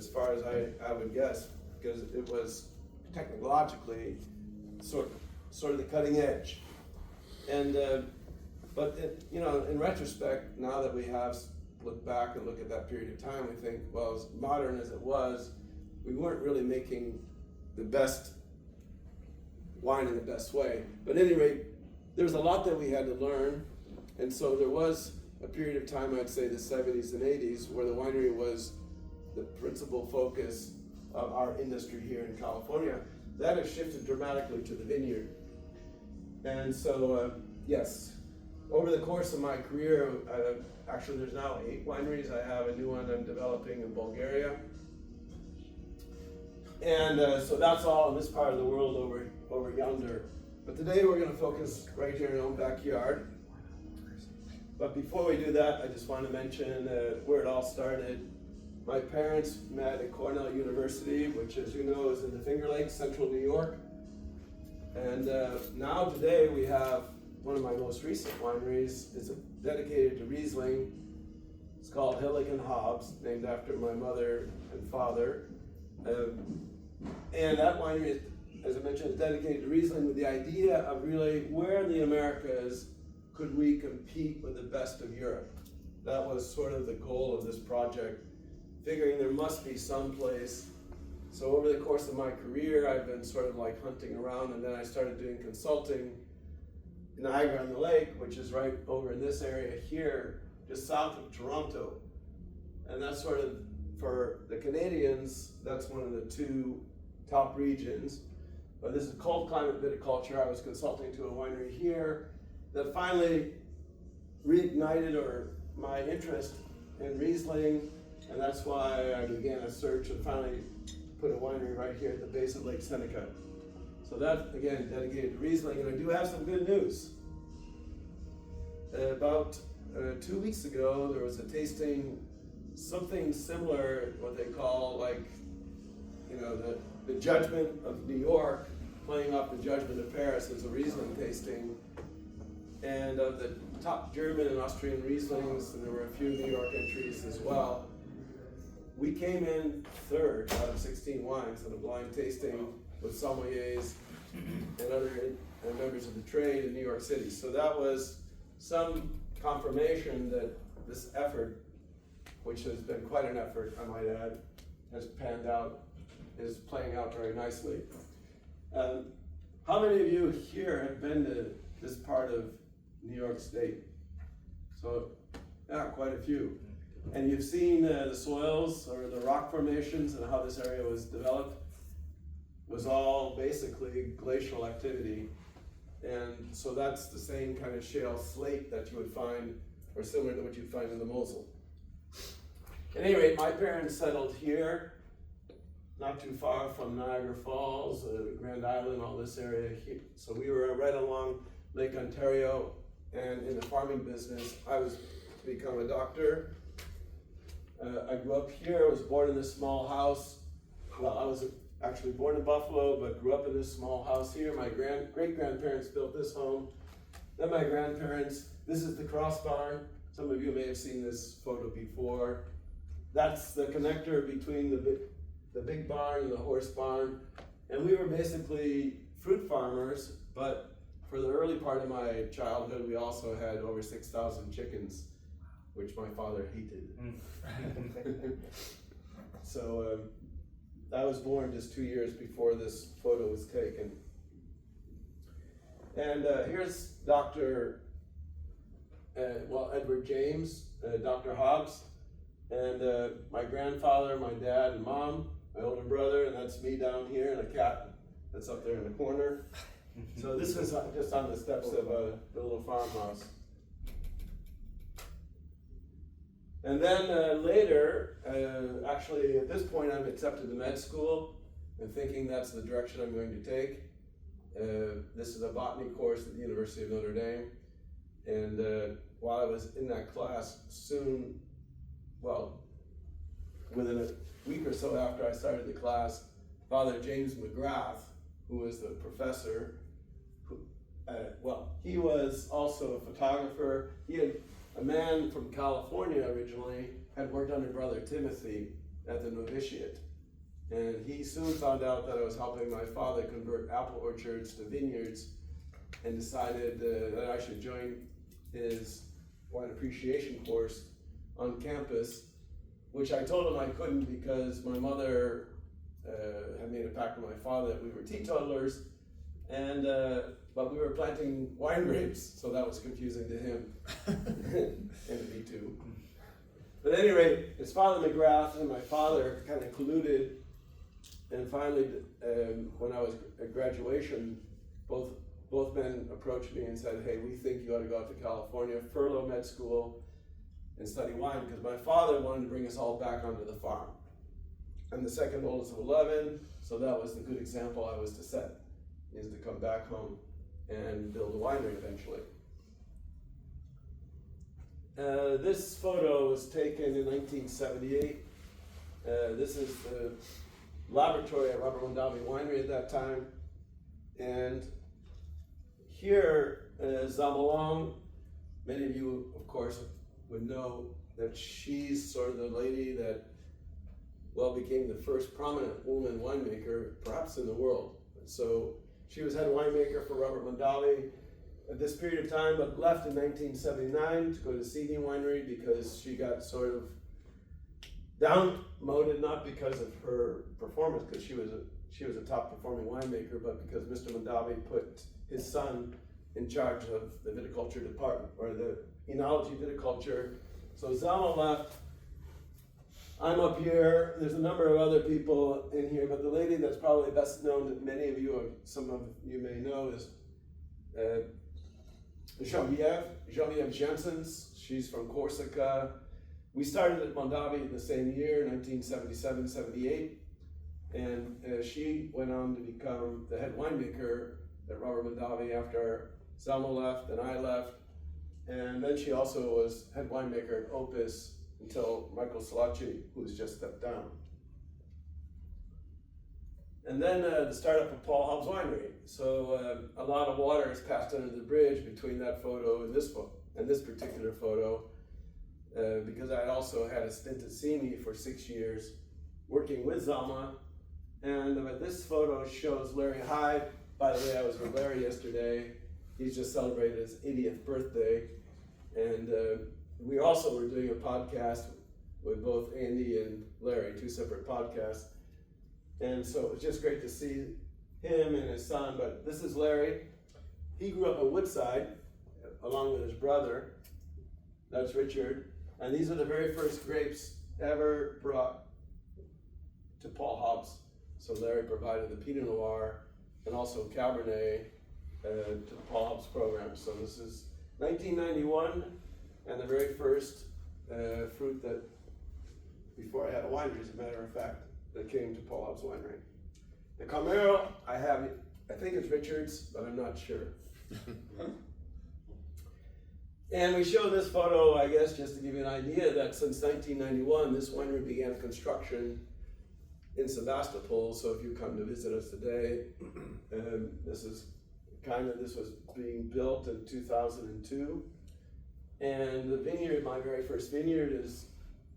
as far as I would guess, because it was technologically sort of the cutting edge. And but in retrospect, now that we have looked back and look at that period of time, we think, well, as modern as it was, we weren't really making the best wine in the best way. But at any rate, there was a lot that we had to learn, and so there was a period of time, I'd say the 70s and 80s, where the winery was the principal focus of our industry here in California. That has shifted dramatically to the vineyard. And so, yes, over the course of my career, actually there's now 8 wineries. I have a new one I'm developing in Bulgaria. And so that's all in this part of the world over yonder. But today we're going to focus right here in our own backyard. But before we do that, I just want to mention where it all started. My parents met at Cornell University, which, as you know, is in the Finger Lakes, central New York. And now today we have one of my most recent wineries. It's dedicated to Riesling. It's called Hobbs, named after my mother and father. And that winery, as I mentioned, is dedicated to Riesling with the idea of really where in the Americas could we compete with the best of Europe. That was sort of the goal of this project, figuring there must be some place. So over the course of my career, I've been sort of like hunting around, and then I started doing consulting in Niagara-on-the-Lake, which is right over in this area here, just south of Toronto. And that's sort of, for the Canadians, that's one of the 2 top regions. But this is cold climate viticulture. I was consulting to a winery here that finally reignited my interest in Riesling, and that's why I began a search and finally put a winery right here at the base of Lake Seneca. So that, again, dedicated to Riesling, and I do have some good news. About 2 weeks ago, there was a tasting, something similar, what they call the Judgment of New York, playing off the Judgment of Paris as a Riesling tasting. And of the top German and Austrian Rieslings, and there were a few New York entries as well, we came in 3rd out of 16 wines in a blind tasting with sommeliers and other members of the trade in New York City. So that was some confirmation that this effort, which has been quite an effort, I might add, has panned out, is playing out very nicely. How many of you here have been to this part of New York State? So, yeah, quite a few. And you've seen the soils or the rock formations and how this area was developed. It was all basically glacial activity. And so that's the same kind of shale slate that you would find, or similar to what you'd find in the Mosel. At any rate, my parents settled here, not too far from Niagara Falls, Grand Island, all this area here. So we were right along Lake Ontario, and in the farming business. I was to become a doctor. I grew up here. I was born in this small house. Well, I was actually born in Buffalo, but grew up in this small house here. My great-grandparents built this home. Then my grandparents, this is the cross barn. Some of you may have seen this photo before. That's the connector between the big barn and the horse barn. And we were basically fruit farmers, but for the early part of my childhood, we also had over 6,000 chickens, which my father hated. So I was born just 2 years before this photo was taken. And here's Edward James, Dr. Hobbs, and my grandfather, my dad and mom, my older brother, and that's me down here, and a cat that's up there in the corner. So this is just on the steps of the little farmhouse. And then later, actually at this point I'm accepted to med school and thinking that's the direction I'm going to take. This is a botany course at the University of Notre Dame. And while I was in that class, within a week or so after I started the class, Father James McGrath, who was the professor, he was also a photographer. He had a man from California originally, had worked under Brother Timothy at the novitiate. And he soon found out that I was helping my father convert apple orchards to vineyards, and decided that I should join his wine appreciation course on campus, which I told him I couldn't because my mother had made a pact with my father that we were teetotalers, and but we were planting wine grapes, so that was confusing to him, and to me too. But at any rate, his father McGrath and my father kind of colluded, and finally, when I was at graduation, both men approached me and said, "Hey, we think you ought to go out to California, furlough med school, and study wine," because my father wanted to bring us all back onto the farm. I'm the second oldest of 11, so that was the good example I was to set, is to come back home and build a winery eventually. This photo was taken in 1978. This is the laboratory at Robert Mondavi Winery at that time. And here is Zamalong. Many of you, of course, would know that she's sort of the lady that, well, became the first prominent woman winemaker, perhaps in the world. So she was head winemaker for Robert Mondavi at this period of time, but left in 1979 to go to Sydney Winery because she got sort of down-moded, not because of her performance, because she was a top-performing winemaker, but because Mr. Mondavi put his son in charge of the viticulture department, or the enology viticulture. So Zama left. I'm up here. There's a number of other people in here, but the lady that's probably best known that many of you, or some of you may know, is Geneviève Janssens. She's from Corsica. We started at Mondavi the same year, 1977-78, and she went on to become the head winemaker at Robert Mondavi after Selma left and I left, and then she also was head winemaker at Opus until Michael Salacci, who's just stepped down. And then the startup of Paul Hobbs Winery. So a lot of water has passed under the bridge between that photo and this particular photo, because I also had a stint at CME for 6 years working with Zalma. And this photo shows Larry Hyde. By the way, I was with Larry yesterday. He's just celebrated his 80th birthday. And we also were doing a podcast with both Andy and Larry, 2 separate podcasts. And so it was just great to see him and his son. But this is Larry. He grew up in Woodside along with his brother. That's Richard. And these are the very first grapes ever brought to Paul Hobbs. So Larry provided the Pinot Noir and also Cabernet to the Paul Hobbs program. So this is 1991, and the very first fruit that, before I had a winery, as a matter of fact, that came to Paul Hobbs Winery. The Camaro, I think it's Richard's, but I'm not sure. And we show this photo, I guess, just to give you an idea that since 1991, this winery began construction in Sebastopol. So if you come to visit us today, this was being built in 2002. And the vineyard, my very first vineyard, is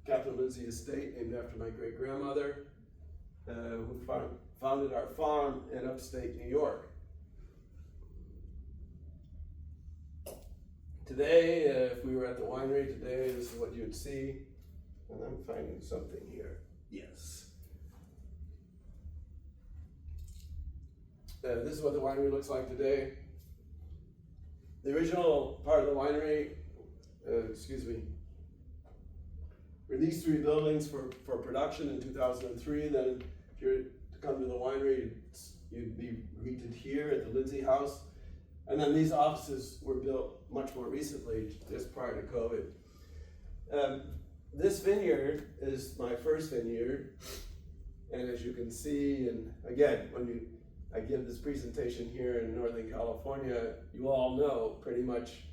Captain Lindsay Estate, named after my great-grandmother, who founded our farm in upstate New York. Today, if we were at the winery today, this is what you'd see. And I'm finding something here. Yes. This is what the winery looks like today. The original part of the winery, were these 3 buildings for production in 2003. Then if you're to come to the winery, you'd be greeted here at the Lindsay House. And then these offices were built much more recently, just prior to COVID. This vineyard is my first vineyard. And as you can see, and again, I give this presentation here in Northern California, you all know pretty much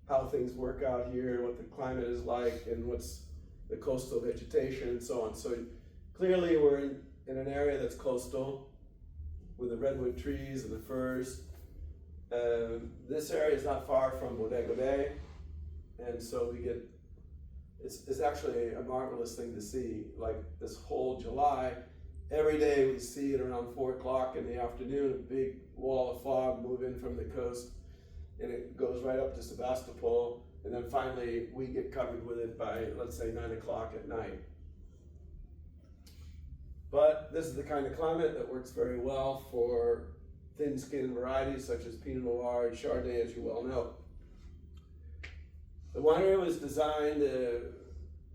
how things work out here, what the climate is like, and what's the coastal vegetation and so on. So clearly we're in an area that's coastal with the redwood trees and the firs. This area is not far from Bodega Bay, and so we get it's actually a marvelous thing to see. Like this whole July, every day we see it around 4 o'clock in the afternoon, a big wall of fog move in from the coast, and it goes right up to Sebastopol, and then finally we get covered with it by, let's say, 9 o'clock at night. But this is the kind of climate that works very well for thin-skinned varieties such as Pinot Noir and Chardonnay, as you well know. The winery was designed,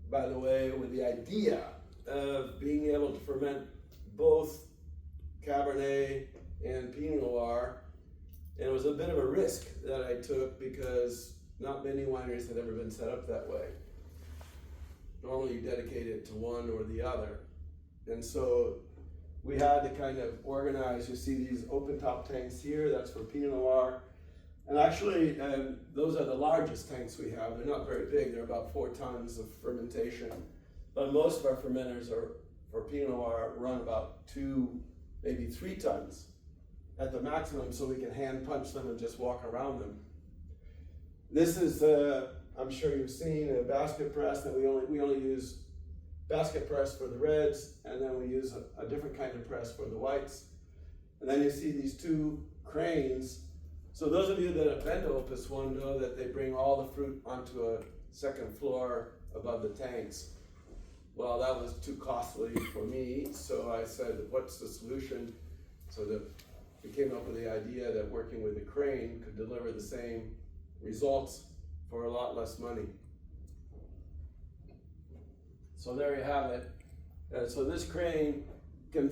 by the way, with the idea of being able to ferment both Cabernet and Pinot Noir, and it was a bit of a risk that I took because not many wineries had ever been set up that way. Normally you dedicate it to one or the other. And so we had to kind of organize. You see these open top tanks here, that's for Pinot Noir. And actually, those are the largest tanks we have. They're not very big, they're about 4 tons of fermentation. But most of our fermenters for Pinot Noir run about 2, maybe 3 tons at the maximum, so we can hand punch them and just walk around them. This is, I'm sure you've seen, a basket press that we only use basket press for the reds, and then we use a different kind of press for the whites. And then you see these 2 cranes. So those of you that have been to Opus One know that they bring all the fruit onto a second floor above the tanks. Well, that was too costly for me, so I said, what's the solution? So that we came up with the idea that working with a crane could deliver the same results for a lot less money. So there you have it. So this crane can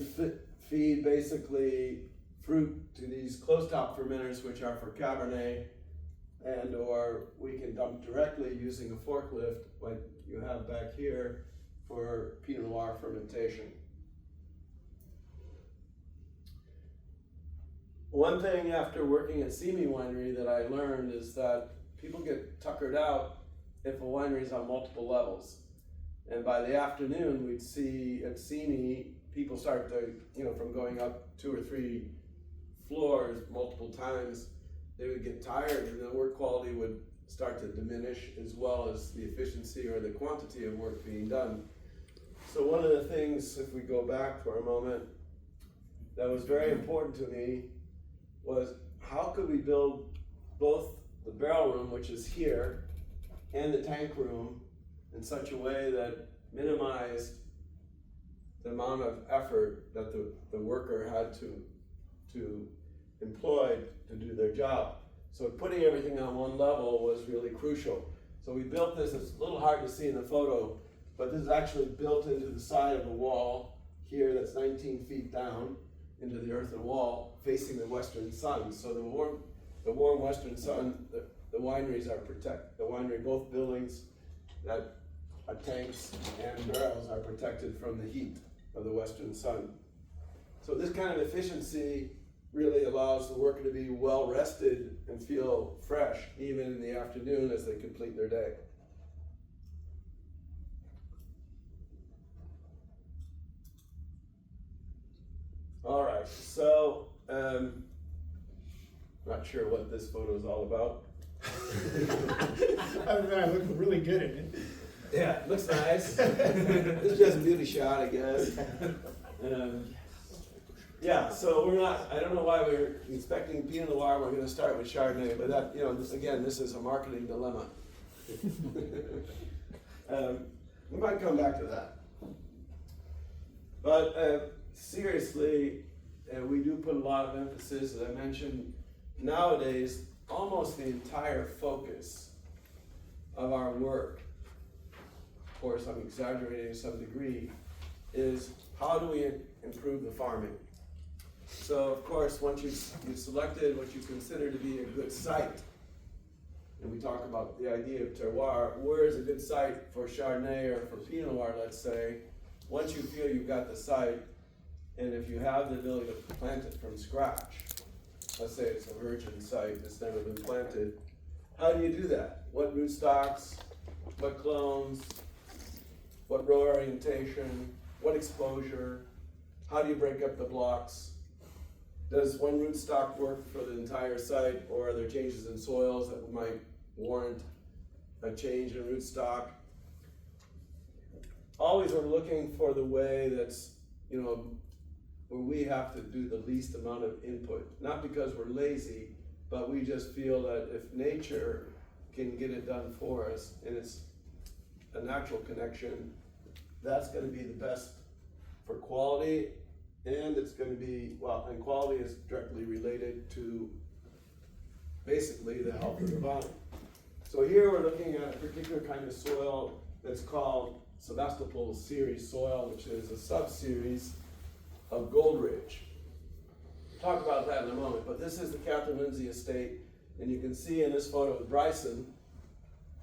feed basically fruit to these closed-top fermenters, which are for Cabernet, and or we can dump directly using a forklift, like you have back here, for Pinot Noir fermentation. One thing after working at Simi Winery that I learned is that people get tuckered out if a winery is on multiple levels. And by the afternoon, we'd see at Simi, people start to, from going up 2 or 3 floors multiple times, they would get tired and the work quality would start to diminish, as well as the efficiency or the quantity of work being done. So one of the things, if we go back for a moment, that was very important to me was how could we build both the barrel room, which is here, and the tank room in such a way that minimized the amount of effort that the worker had to employ to do their job. So putting everything on one level was really crucial. So we built this. It's a little hard to see in the photo, but this is actually built into the side of the wall here that's 19 feet down into the earthen wall facing the western sun. So the warm western sun, the wineries are protected. The winery, both buildings that are tanks and barrels are protected from the heat of the western sun. So this kind of efficiency really allows the worker to be well rested and feel fresh even in the afternoon as they complete their day. All right, so not sure what this photo is all about. I look really good in it. Yeah, it looks nice. It's just a beauty shot, I guess. Yeah, so I don't know why we're inspecting Pinot Noir, we're gonna start with Chardonnay, but that, this is a marketing dilemma. We might come back to that. But seriously, we do put a lot of emphasis, as I mentioned, nowadays, almost the entire focus of our work, of course I'm exaggerating to some degree, is how do we improve the farming? So of course, once you've selected what you consider to be a good site, and we talk about the idea of terroir, where is a good site for Chardonnay or for Pinot Noir, let's say, once you feel you've got the site, and if you have the ability to plant it from scratch, let's say it's a virgin site that's never been planted, how do you do that? What rootstocks, what clones, what row orientation, what exposure, how do you break up the blocks? Does one rootstock work for the entire site, or are there changes in soils that might warrant a change in rootstock? always we're looking for the way that's, you know, where we have to do the least amount of input. Not because we're lazy, but we just feel that if nature can get it done for us, and it's a natural connection, that's gonna be the best for quality, and it's gonna be, well, and quality is directly related to basically the health of the vine. So here we're looking at a particular kind of soil that's called Sebastopol series soil, which is a sub-series of Gold Ridge. Talk about that in a moment, but this is the Catherine Lindsay estate, and you can see in this photo of Bryson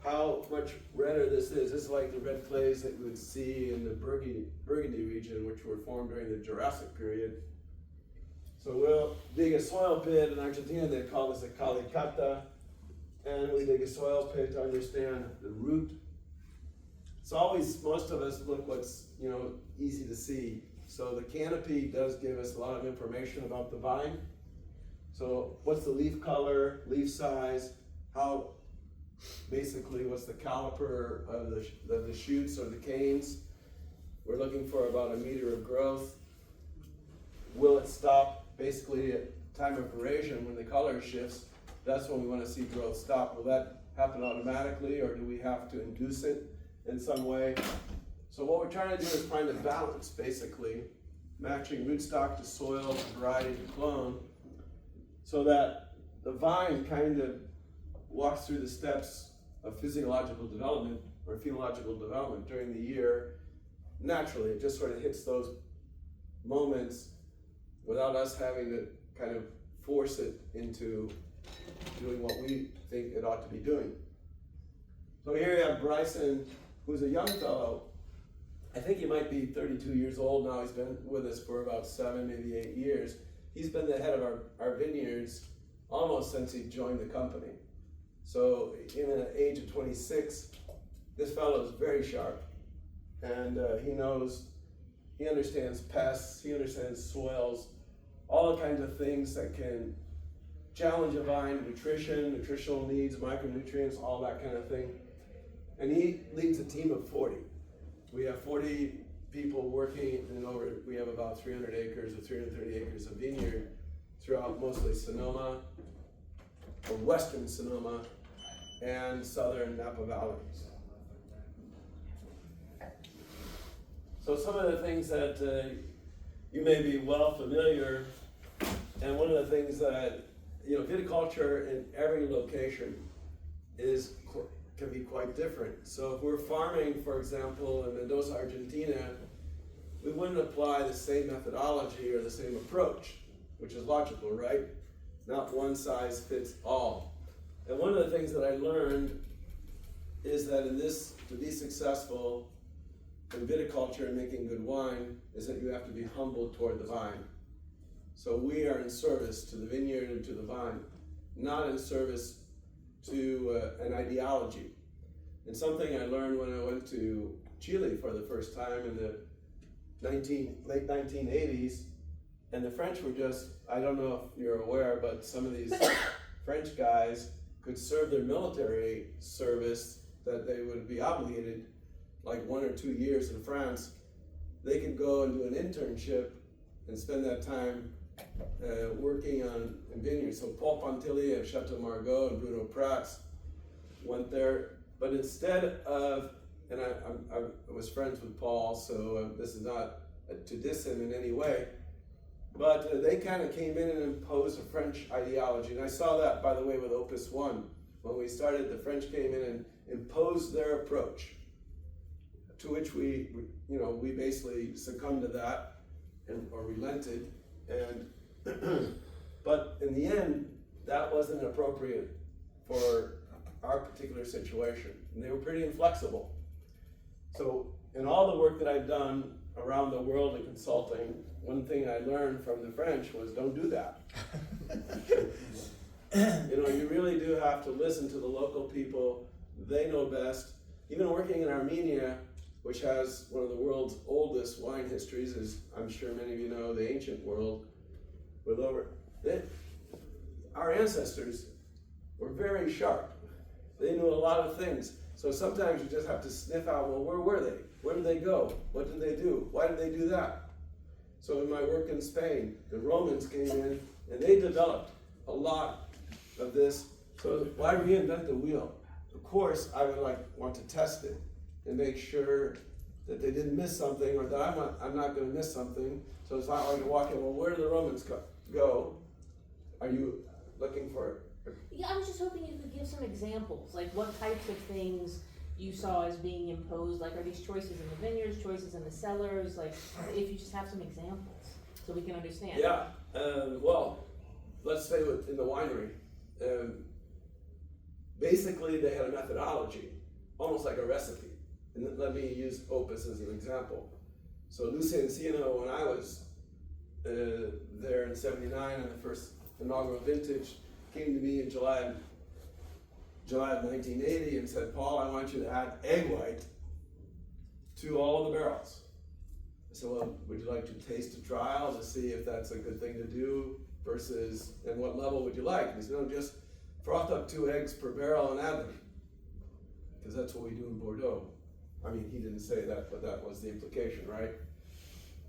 how much redder this is. This is like the red clays that you would see in the Burgundy region, which were formed during the Jurassic period. So we'll dig a soil pit. In Argentina, they call this a calicata, and we dig a soil pit to understand the root. It's always, most of us look what's, you know, easy to see. So the canopy does give us a lot of information about the vine. So what's the leaf color, leaf size, how, basically what's the caliper of the shoots or the canes. We're looking for about 1 meter of growth. Will it stop basically at time of veraison when the color shifts? That's when we want to see growth stop. Will that happen automatically, or do we have to induce it in some way? So what we're trying to do is find a balance, basically, matching rootstock to soil, to variety to clone, so that the vine kind of walks through the steps of physiological development or phenological development during the year naturally. It just sort of hits those moments without us having to kind of force it into doing what we think it ought to be doing. So here you have Bryson, who's a young fellow. I think he might be 32 years old now. He's been with us for about 7, maybe 8 years. He's been the head of our vineyards almost since he joined the company. So even at the age of 26, this fellow is very sharp, and he understands pests, he understands soils, all the kinds of things that can challenge a vine, nutrition, nutritional needs, micronutrients, all that kind of thing. And he leads a team of 40. We have 40 people working, and we have about 300 acres or 330 acres of vineyard throughout mostly Sonoma, or western Sonoma, and southern Napa valleys. So some of the things that you may be well familiar, and one of the things that, you know, viticulture in every location can be quite different. So if we're farming, for example, in Mendoza, Argentina, we wouldn't apply the same methodology or the same approach, which is logical, right? Not one size fits all. And one of the things that I learned is that to be successful in viticulture and making good wine, is that you have to be humble toward the vine. So we are in service to the vineyard and to the vine, not in service to an ideology. And something I learned when I went to Chile for the first time in the late 1980s, and the French were just, I don't know if you're aware, but some of these French guys could serve their military service that they would be obligated, like 1 or 2 years in France. They could go and do an internship and spend that time working in vineyards. So Paul Pontilli at Chateau Margaux and Bruno Prats went there, but instead of, and I was friends with Paul, so this is not to diss him in any way, but they kind of came in and imposed a French ideology. And I saw that, by the way, with Opus One. When we started, the French came in and imposed their approach, to which we basically succumbed to that or relented. And but in the end, that wasn't appropriate for our particular situation. And they were pretty inflexible. So in all the work that I've done around the world in consulting, one thing I learned from the French was don't do that. You really do have to listen to the local people. They know best. Even working in Armenia, which has one of the world's oldest wine histories, as I'm sure many of you know, the ancient world, our ancestors were very sharp. They knew a lot of things. So sometimes you just have to sniff out, well, where were they? Where did they go? What did they do? Why did they do that? So in my work in Spain, the Romans came in and they developed a lot of this. So why reinvent the wheel? Of course, I would want to test it and make sure that they didn't miss something, or that I'm not going to miss something. So it's not like walking, well, where did the Romans go? Are you looking for it? Yeah, I was just hoping you could give some examples, like what types of things you saw as being imposed, like are these choices in the vineyards, choices in the cellars, like if you just have some examples so we can understand. Yeah, well, let's say in the winery, basically they had a methodology, almost like a recipe. And let me use Opus as an example. So Lucia Encino, when I was there in '79 on the first inaugural vintage, came to me in July of 1980 and said, Paul, I want you to add egg white to all of the barrels. I said, well, would you like to taste a trial to see if that's a good thing to do versus, and what level would you like? And he said, no, just froth up 2 eggs per barrel and add them. Because that's what we do in Bordeaux. I mean, he didn't say that, but that was the implication, right?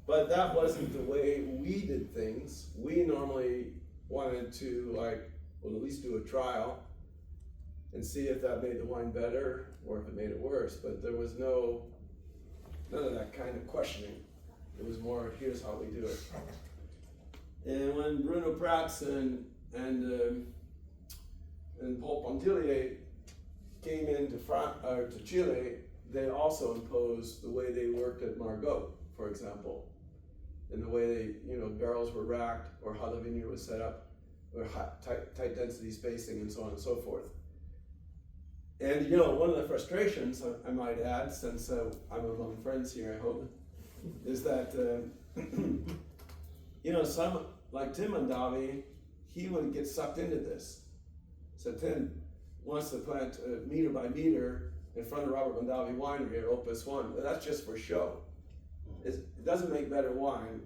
But that wasn't the way we did things. We normally wanted to, well, at least do a trial and see if that made the wine better or if it made it worse. But there was none of that kind of questioning. It was more, here's how we do it. And when Bruno Prats and Paul Pontillier came into to Chile, they also imposed the way they worked at Margaux, for example, and the way barrels were racked, or how the vineyard was set up, or tight density spacing, and so on and so forth. And one of the frustrations, I might add, since I'm among friends here, I hope, is that some like Tim Mondavi, he would get sucked into this. So Tim wants to plant meter by meter in front of Robert Mondavi Winery at Opus 1, but that's just for show. It doesn't make better wine,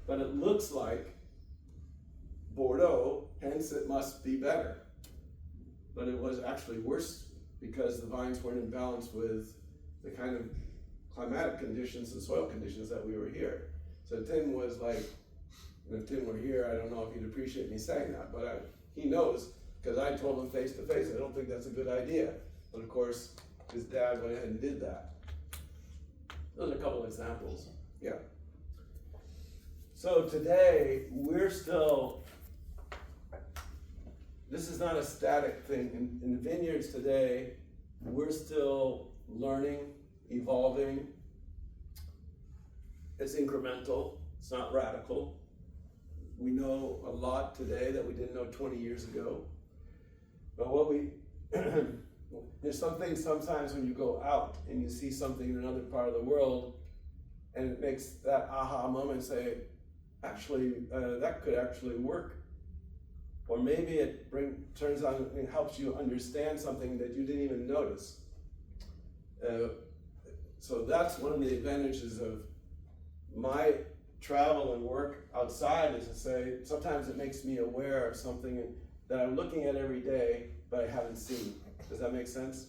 but it looks like Bordeaux, hence it must be better. But it was actually worse because the vines weren't in balance with the kind of climatic conditions and soil conditions that we were here. So Tim was like, and if Tim were here, I don't know if he'd appreciate me saying that, but he knows, because I told him face to face, I don't think that's a good idea. But of course, his dad went ahead and did that. Those are a couple examples, yeah. So today, we're still, this is not a static thing. In the vineyards today, we're still learning, evolving. It's incremental, it's not radical. We know a lot today that we didn't know 20 years ago. But there's some things sometimes when you go out and you see something in another part of the world, and it makes that aha moment say, actually, that could actually work. Or maybe it turns on and helps you understand something that you didn't even notice. So that's one of the advantages of my travel and work outside, is to say, sometimes it makes me aware of something that I'm looking at every day, but I haven't seen. Does that make sense?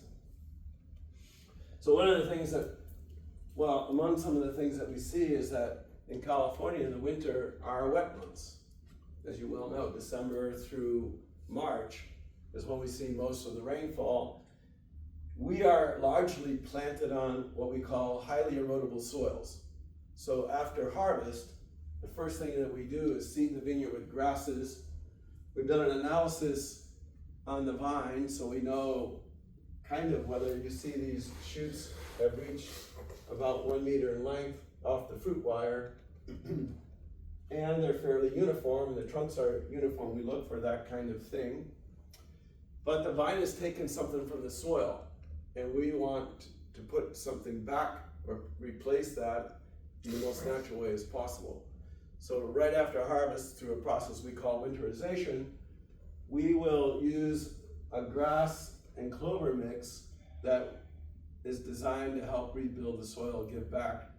So one of the things among some of the things that we see is that in California in the winter are wet months. As you well know, December through March is when we see most of the rainfall. We are largely planted on what we call highly erodible soils. So after harvest, the first thing that we do is seed the vineyard with grasses. We've done an analysis on the vine, so we know kind of whether you see these shoots have reached about 1 meter in length off the fruit wire, and they're fairly uniform, and the trunks are uniform. We look for that kind of thing. But the vine has taken something from the soil, and we want to put something back or replace that in the most natural way as possible. So right after harvest, through a process we call winterization, we will use a grass and clover mix that is designed to help rebuild the soil, give back.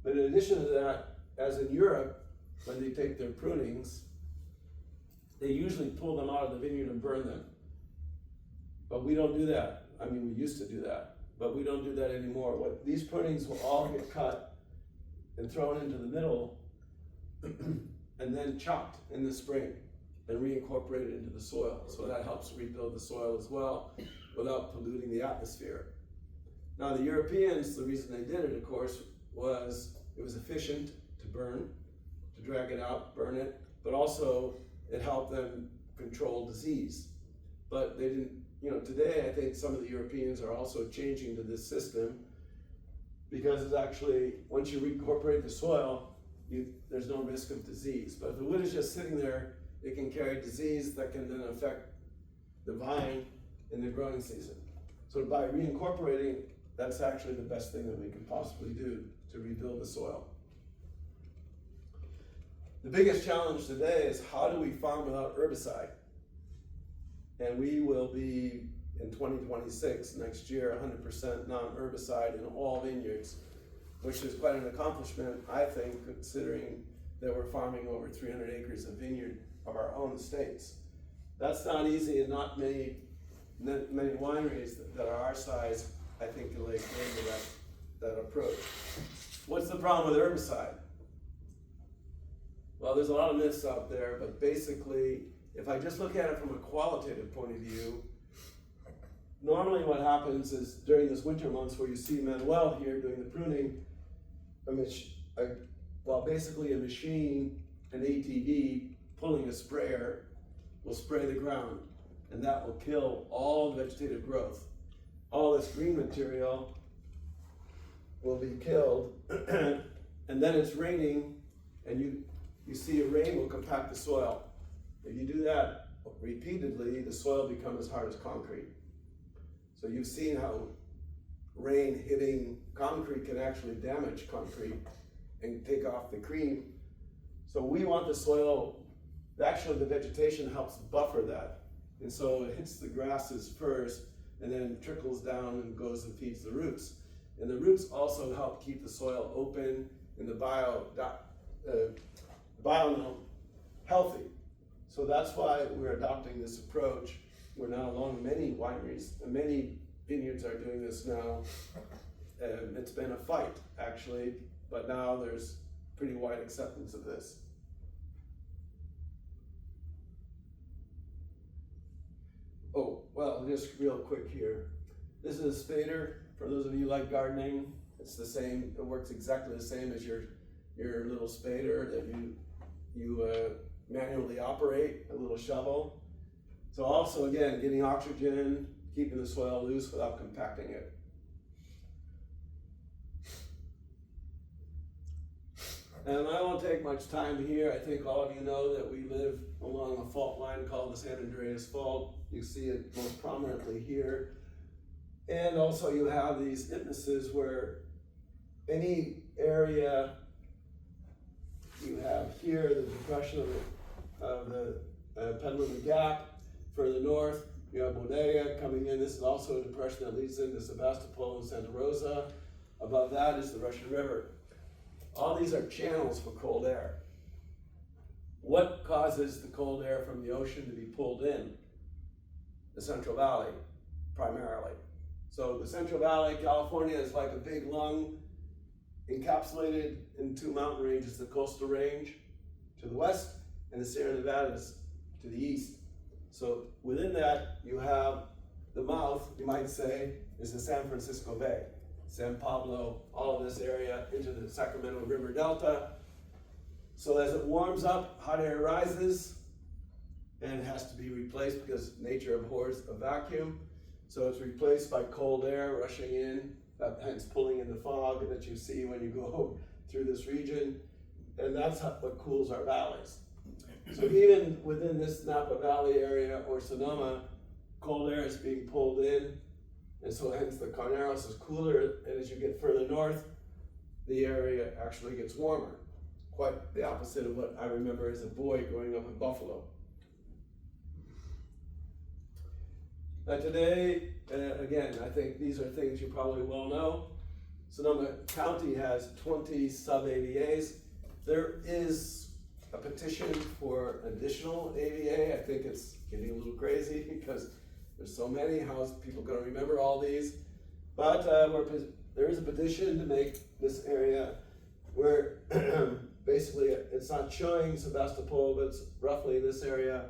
But in addition to that, as in Europe, when they take their prunings, they usually pull them out of the vineyard and burn them. But we don't do that. I mean, we used to do that. but we don't do that anymore. These prunings will all get cut and thrown into the middle and then chopped in the spring and reincorporated into the soil. So that helps rebuild the soil as well without polluting the atmosphere. Now the Europeans, the reason they did it, of course, was it was efficient to burn, to drag it out, burn it, but also it helped them control disease. But they didn't, today I think some of the Europeans are also changing to this system because it's actually, once you reincorporate the soil, there's no risk of disease. But if the wood is just sitting there, it can carry disease that can then affect the vine in the growing season. So by reincorporating, that's actually the best thing that we can possibly do to rebuild the soil. The biggest challenge today is how do we farm without herbicide? And we will be, in 2026, next year, 100% non-herbicide in all vineyards, which is quite an accomplishment, I think, considering that we're farming over 300 acres of vineyard of our own estates. That's not easy, and not many wineries that are our size, I think, can lay claim to that approach. What's the problem with herbicide? Well, there's a lot of myths out there, but basically, if I just look at it from a qualitative point of view, normally what happens is during this winter months where you see Manuel here doing the pruning, basically a machine, an ATV, pulling a sprayer, will spray the ground, and that will kill all the vegetative growth. All this green material will be killed, and then it's raining, and you see a rain will compact the soil. If you do that repeatedly, the soil becomes as hard as concrete. So you've seen how rain hitting concrete can actually damage concrete and take off the cream. So we want the soil, actually the vegetation helps buffer that. And so it hits the grasses first and then trickles down and goes and feeds the roots. And the roots also help keep the soil open and the biome healthy. So that's why we're adopting this approach. We're not alone. Many wineries, many vineyards are doing this now. It's been a fight, actually, but now there's pretty wide acceptance of this. Oh, well, just real quick here. This is a spader. For those of you who like gardening, it's the same. It works exactly the same as your little spader that you manually operate, a little shovel. So also, again, getting oxygen, keeping the soil loose without compacting it. And I won't take much time here. I think all of you know that we live along a fault line called the San Andreas Fault. You see it most prominently here. And also you have these isthmuses where any area you have here, the depression of the Petaluma Gap. Further north, you have Bodega coming in. This is also a depression that leads into Sebastopol and Santa Rosa. Above that is the Russian River. All these are channels for cold air. What causes the cold air from the ocean to be pulled in? The Central Valley, primarily. So the Central Valley, California, is like a big lung encapsulated in two mountain ranges, the Coastal Range to the west and the Sierra Nevadas to the east. So within that, you have the mouth, you might say, is the San Francisco Bay. San Pablo, all of this area into the Sacramento River Delta. So as it warms up, hot air rises, and it has to be replaced because nature abhors a vacuum. So it's replaced by cold air rushing in, hence pulling in the fog that you see when you go through this region. And that's what cools our valleys. So even within this Napa Valley area or Sonoma, cold air is being pulled in. And so hence the Carneros is cooler, and as you get further north, the area actually gets warmer. Quite the opposite of what I remember as a boy growing up in Buffalo. Now today, again, I think these are things you probably well know. Sonoma County has 20 sub-AVAs. There is a petition for additional AVA. I think it's getting a little crazy because there's so many. How is people going to remember all these? But there is a petition to make this area where basically it's not showing Sebastopol, but it's roughly this area.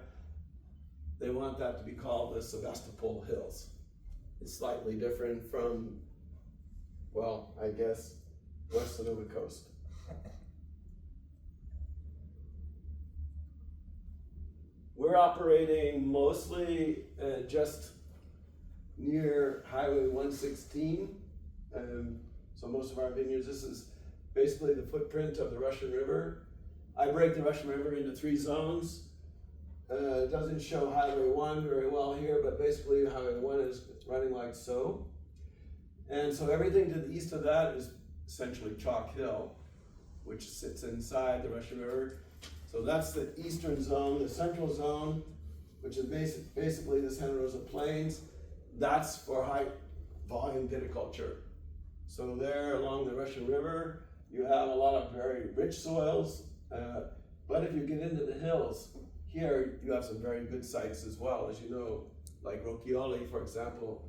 They want that to be called the Sebastopol Hills. It's slightly different from, well, I guess, west of the coast. We're operating mostly just near Highway 116. So most of our vineyards, this is basically the footprint of the Russian River. I break the Russian River into 3 zones. It doesn't show Highway 1 very well here, but basically Highway 1 is running like so. And so everything to the east of that is essentially Chalk Hill, which sits inside the Russian River. So that's the eastern zone. The central zone, which is basically the Santa Rosa Plains, that's for high volume viticulture. So there along the Russian River, you have a lot of very rich soils, but if you get into the hills, here you have some very good sites as well, as you know, like Rocchioli, for example,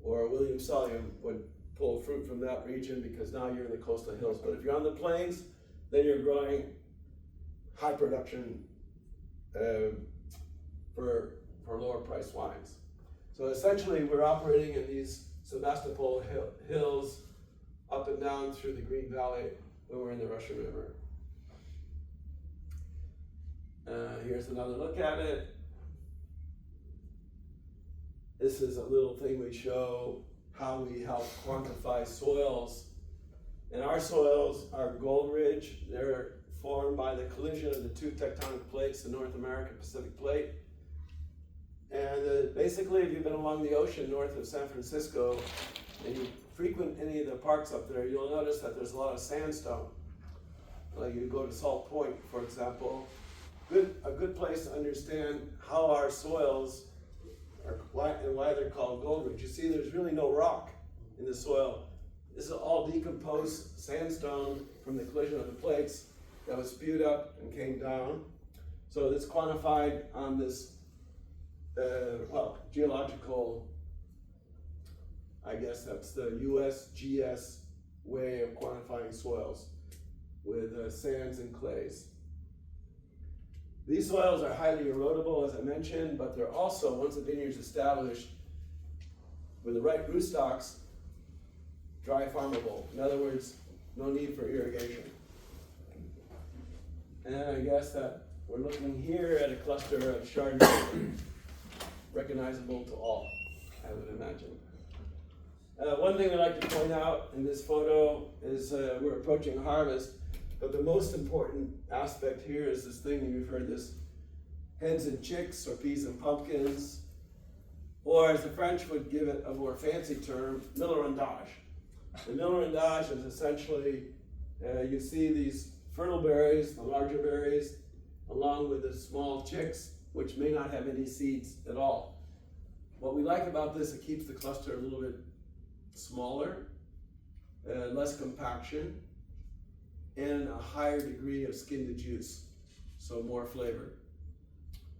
or William Sullivan would pull fruit from that region because now you're in the coastal hills. But if you're on the plains, then you're growing high production for lower priced wines. So essentially we're operating in these Sebastopol hills up and down through the Green Valley when we're in the Russian River. Here's another look at it. This is a little thing we show how we help quantify soils. And our soils are Gold Ridge. They're formed by the collision of the 2 tectonic plates, the North American Pacific Plate. And basically, if you've been along the ocean north of San Francisco and you frequent any of the parks up there, you'll notice that there's a lot of sandstone. Like you go to Salt Point, for example. A good place to understand how our soils are, why they're called Gold Ridge. You see, there's really no rock in the soil. This is all decomposed sandstone from the collision of the plates that was spewed up and came down. So it's quantified on this, geological, I guess that's the USGS way of quantifying soils with sands and clays. These soils are highly erodible, as I mentioned, but they're also, once a vineyard is established, with the right rootstocks, dry farmable. In other words, no need for irrigation. And I guess that we're looking here at a cluster of Chardonnay, recognizable to all, I would imagine. One thing I'd like to point out in this photo is we're approaching harvest, but the most important aspect here is this thing, you've heard this, hens and chicks, or peas and pumpkins, or as the French would give it a more fancy term, millerandage. The millerandage is essentially, you see these fertile berries, the larger berries, along with the small chicks, which may not have any seeds at all. What we like about this, it keeps the cluster a little bit smaller, less compaction, and a higher degree of skin to juice, so more flavor.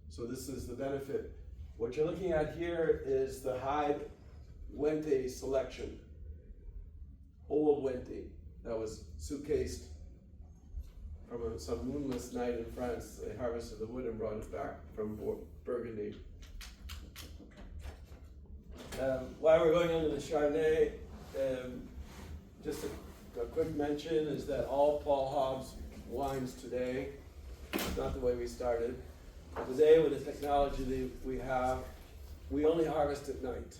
So this is the benefit. What you're looking at here is the Hyde Wente selection, old Wente, that was suitcased from some moonless night in France. They harvested the wood and brought it back from Burgundy. While we're going into the Chardonnay, just a quick mention is that all Paul Hobbs wines today, it's not the way we started, but today with the technology that we have, we only harvest at night.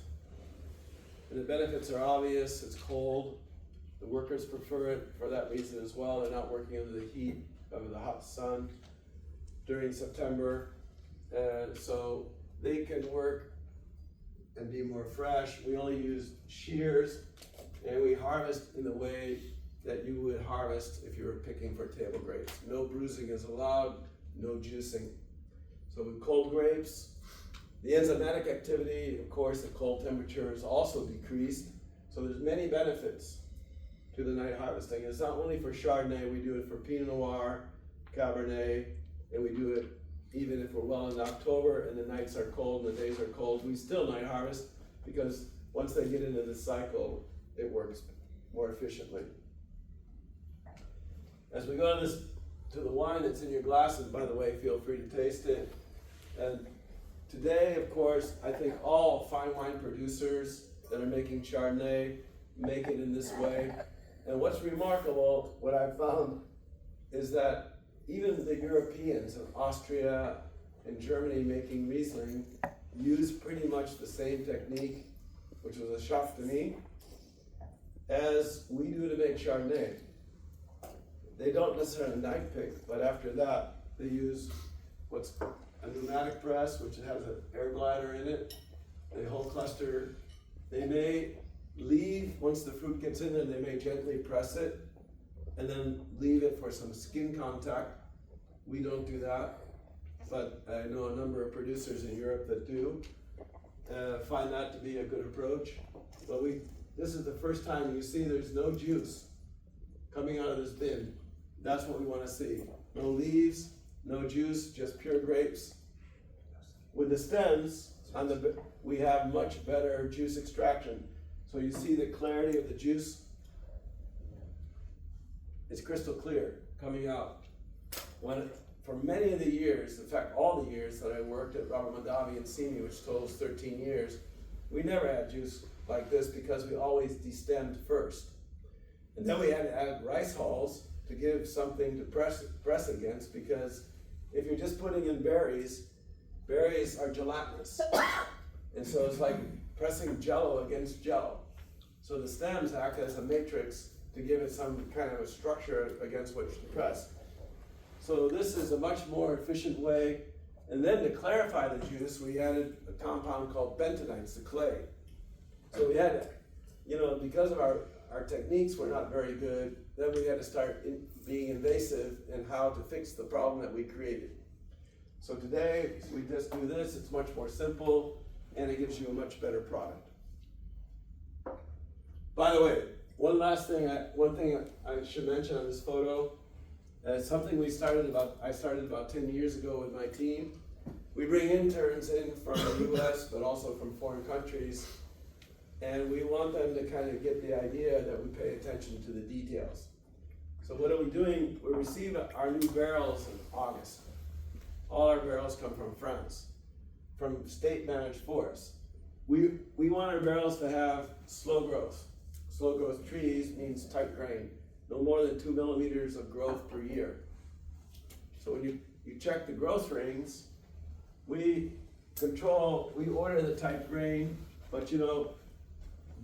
And the benefits are obvious. It's cold. The workers prefer it for that reason as well. They're not working under the heat of the hot sun during September. So they can work and be more fresh. We only use shears, and we harvest in the way that you would harvest if you were picking for table grapes. No bruising is allowed, no juicing. So with cold grapes, the enzymatic activity, of course, at cold temperature is also decreased. So there's many benefits to the night harvesting. It's not only for Chardonnay, we do it for Pinot Noir, Cabernet, and we do it even if we're well in October and the nights are cold and the days are cold. We still night harvest because once they get into this cycle, it works more efficiently. As we go to the wine that's in your glasses, by the way, feel free to taste it. And today, of course, I think all fine wine producers that are making Chardonnay make it in this way. And what's remarkable, what I've found, is that even the Europeans in Austria and Germany making Riesling use pretty much the same technique, which was a chardonnay, as we do to make Chardonnay. They don't necessarily knife pick, but after that, they use what's a pneumatic press, which has an air glider in it. They whole cluster. They may leave, once the fruit gets in there, they may gently press it and then leave it for some skin contact. We don't do that, but I know a number of producers in Europe that do. Find that to be a good approach. But this is the first time you see there's no juice coming out of this bin. That's what we want to see. No leaves, no juice, just pure grapes. With the stems, we have much better juice extraction. So you see the clarity of the juice. It's crystal clear coming out. For many of the years, in fact all the years that I worked at Robert Mondavi and Simi, which totals 13 years, we never had juice like this because we always destemmed first. And then we had to add rice hulls to give something to press against, because if you're just putting in berries are gelatinous. And so it's like pressing jello against jello. So the stems act as a matrix to give it some kind of a structure against which to press. So this is a much more efficient way. And then to clarify the juice, we added a compound called bentonites, the clay. So we had, because of our techniques were not very good, then we had to start being invasive in how to fix the problem that we created. So today, we just do this, it's much more simple, and it gives you a much better product. By the way, one thing I should mention on this photo, something I started about 10 years ago with my team. We bring interns in from the US, but also from foreign countries, and we want them to kind of get the idea that we pay attention to the details. So what are we doing? We receive our new barrels in August. All our barrels come from France, from state-managed forests. We want our barrels to have slow growth. Slow growth trees means tight grain, no more than 2 millimeters of growth per year. So when you check the growth rings, we order the tight grain, but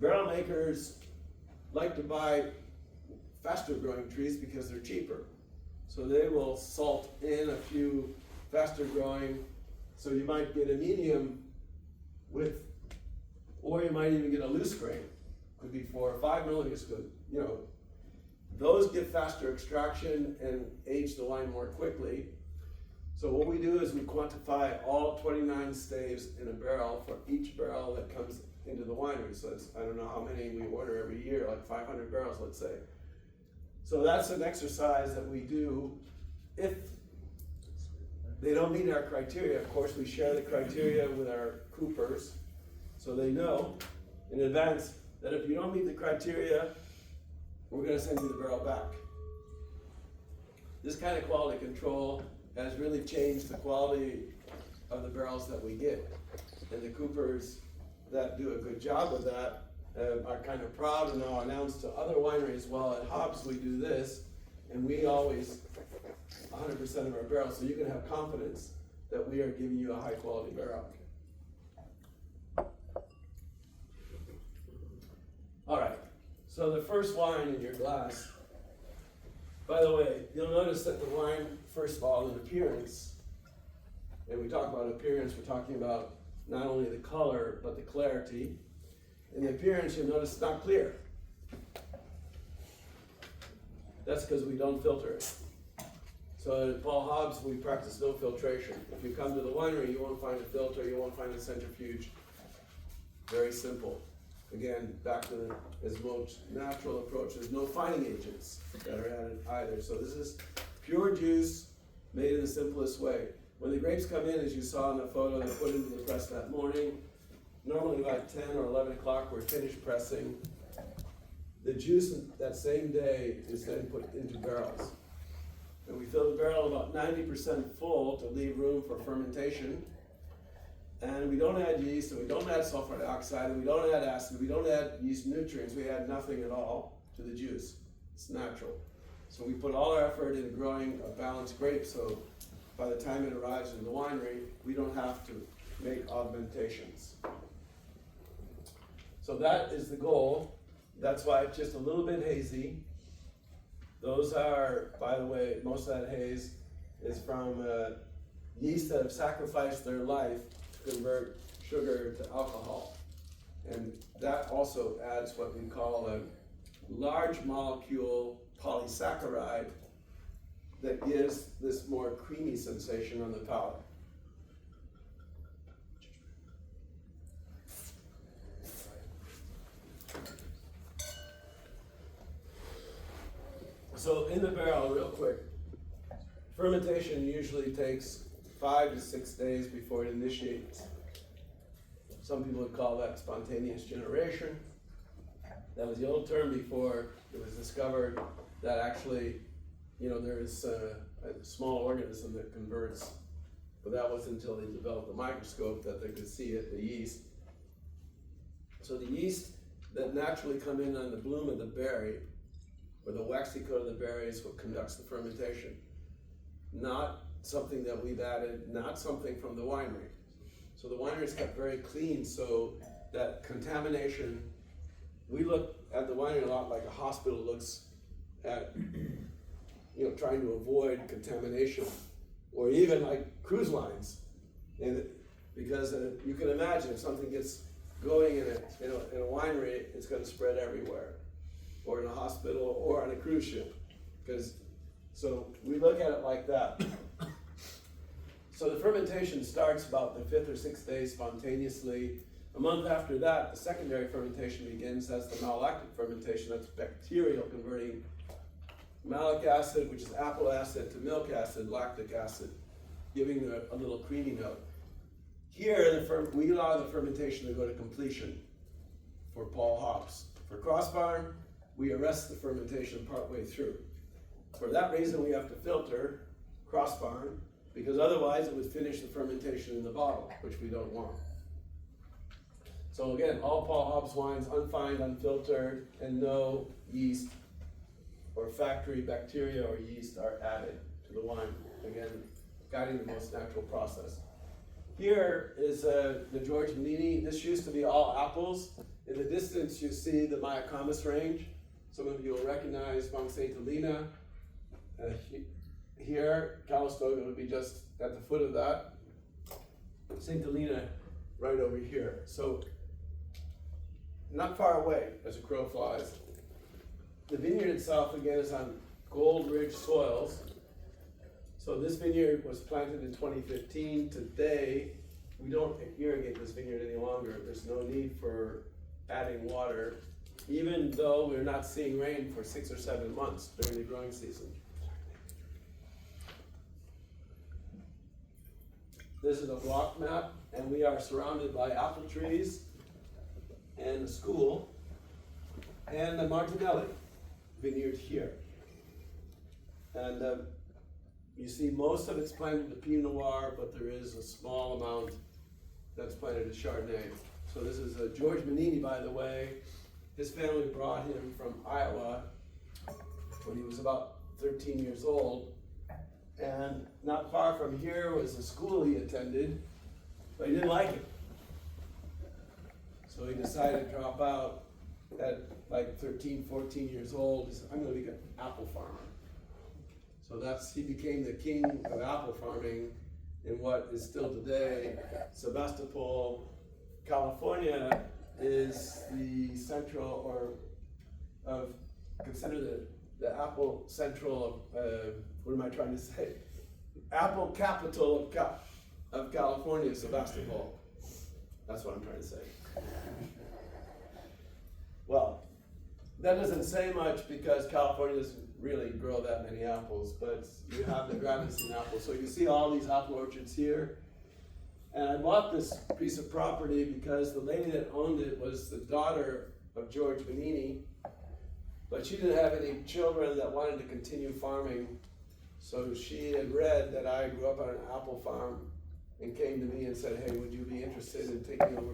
barrel makers like to buy faster growing trees because they're cheaper. So they will salt in a few faster growing, so you might get a medium width, or you might even get a loose grain. Could be 4 or 5 millimeters, those get faster extraction and age the wine more quickly. So what we do is we quantify all 29 staves in a barrel for each barrel that comes into the winery. So I don't know how many we order every year, like 500 barrels, let's say. So that's an exercise that we do. If they don't meet our criteria, of course, we share the criteria with our coopers, so they know in advance that if you don't meet the criteria, we're going to send you the barrel back. This kind of quality control has really changed the quality of the barrels that we get. And the coopers that do a good job with that are kind of proud and now announce to other wineries, well, at Hobbs we do this, and we always 100% of our barrels, so you can have confidence that we are giving you a high quality barrel. All right, so the first wine in your glass, by the way, you'll notice that the wine, first of all, in appearance, and we talk about appearance, we're talking about not only the color, but the clarity. In the appearance, you'll notice it's not clear. That's because we don't filter it. So at Paul Hobbs, we practice no filtration. If you come to the winery, you won't find a filter, you won't find a centrifuge. Very simple. Again, back to the most natural approach. There's no fining agents that are added either. So this is pure juice made in the simplest way. When the grapes come in, as you saw in the photo, they're put into the press that morning. Normally about 10 or 11 o'clock, we're finished pressing. The juice that same day is then put into barrels. And we fill the barrel about 90% full to leave room for fermentation. And we don't add yeast, and we don't add sulfur dioxide, and we don't add acid, we don't add yeast nutrients, we add nothing at all to the juice. It's natural. So we put all our effort in growing a balanced grape, so by the time it arrives in the winery, we don't have to make augmentations. So that is the goal. That's why it's just a little bit hazy. Those are, by the way, most of that haze is from yeast that have sacrificed their life to convert sugar to alcohol. And that also adds what we call a large molecule polysaccharide that gives this more creamy sensation on the palate. So in the barrel, real quick, fermentation usually takes 5 to 6 days before it initiates. Some people would call that spontaneous generation. That was the old term before it was discovered that actually, there is a small organism that converts, but that wasn't until they developed the microscope that they could see it, the yeast. So the yeast that naturally come in on the bloom of the berry, or the waxy coat of the berry, is what conducts the fermentation. Not something that we've added, not something from the winery. So the winery is kept very clean so that contamination, we look at the winery a lot like a hospital looks at, trying to avoid contamination, or even like cruise lines. And because you can imagine if something gets going in a winery, it's going to spread everywhere, or in a hospital, or on a cruise ship. So we look at it like that. So the fermentation starts about the 5th or 6th day spontaneously. A month after that, the secondary fermentation begins. That's the malolactic fermentation. That's bacterial converting malic acid, which is apple acid, to milk acid, lactic acid, giving a little creamy note. Here, we allow the fermentation to go to completion for Paul Hobbs. For Crossbarn, we arrest the fermentation partway through. For that reason, we have to filter Crossbarn, because otherwise it would finish the fermentation in the bottle, which we don't want. So again, all Paul Hobbs wines, unfined, unfiltered, and no yeast or factory bacteria or yeast are added to the wine. Again, guiding the most natural process. Here is the George Menini. This used to be all apples. In the distance, you see the Mayacamas range. Some of you will recognize Mount St. Helena. Here, Calistoga would be just at the foot of that. St. Helena right over here. So, not far away as a crow flies. The vineyard itself, again, is on gold-rich soils. So this vineyard was planted in 2015. Today, we don't irrigate this vineyard any longer. There's no need for adding water, even though we're not seeing rain for 6 or 7 months during the growing season. This is a block map, and we are surrounded by apple trees and a school and the Martinelli vineyard here. And you see most of it's planted to Pinot Noir, but there is a small amount that's planted to Chardonnay. So this is George Menini, by the way. His family brought him from Iowa when he was about 13 years old. And not far from here was a school he attended, but he didn't like it. So he decided to drop out at like 13, 14 years old. He said, I'm going to be an apple farmer. So he became the king of apple farming in what is still today Sebastopol, California. Is the central considered the apple central of, what am I trying to say? Apple capital of California, Sebastopol. That's what I'm trying to say. Well, that doesn't say much because California doesn't really grow that many apples, but you have the Gravesend apple. So you see all these apple orchards here. And I bought this piece of property because the lady that owned it was the daughter of George Menini, But she didn't have any children that wanted to continue farming, so she had read that I grew up on an apple farm and came to me and said, hey, would you be interested in taking over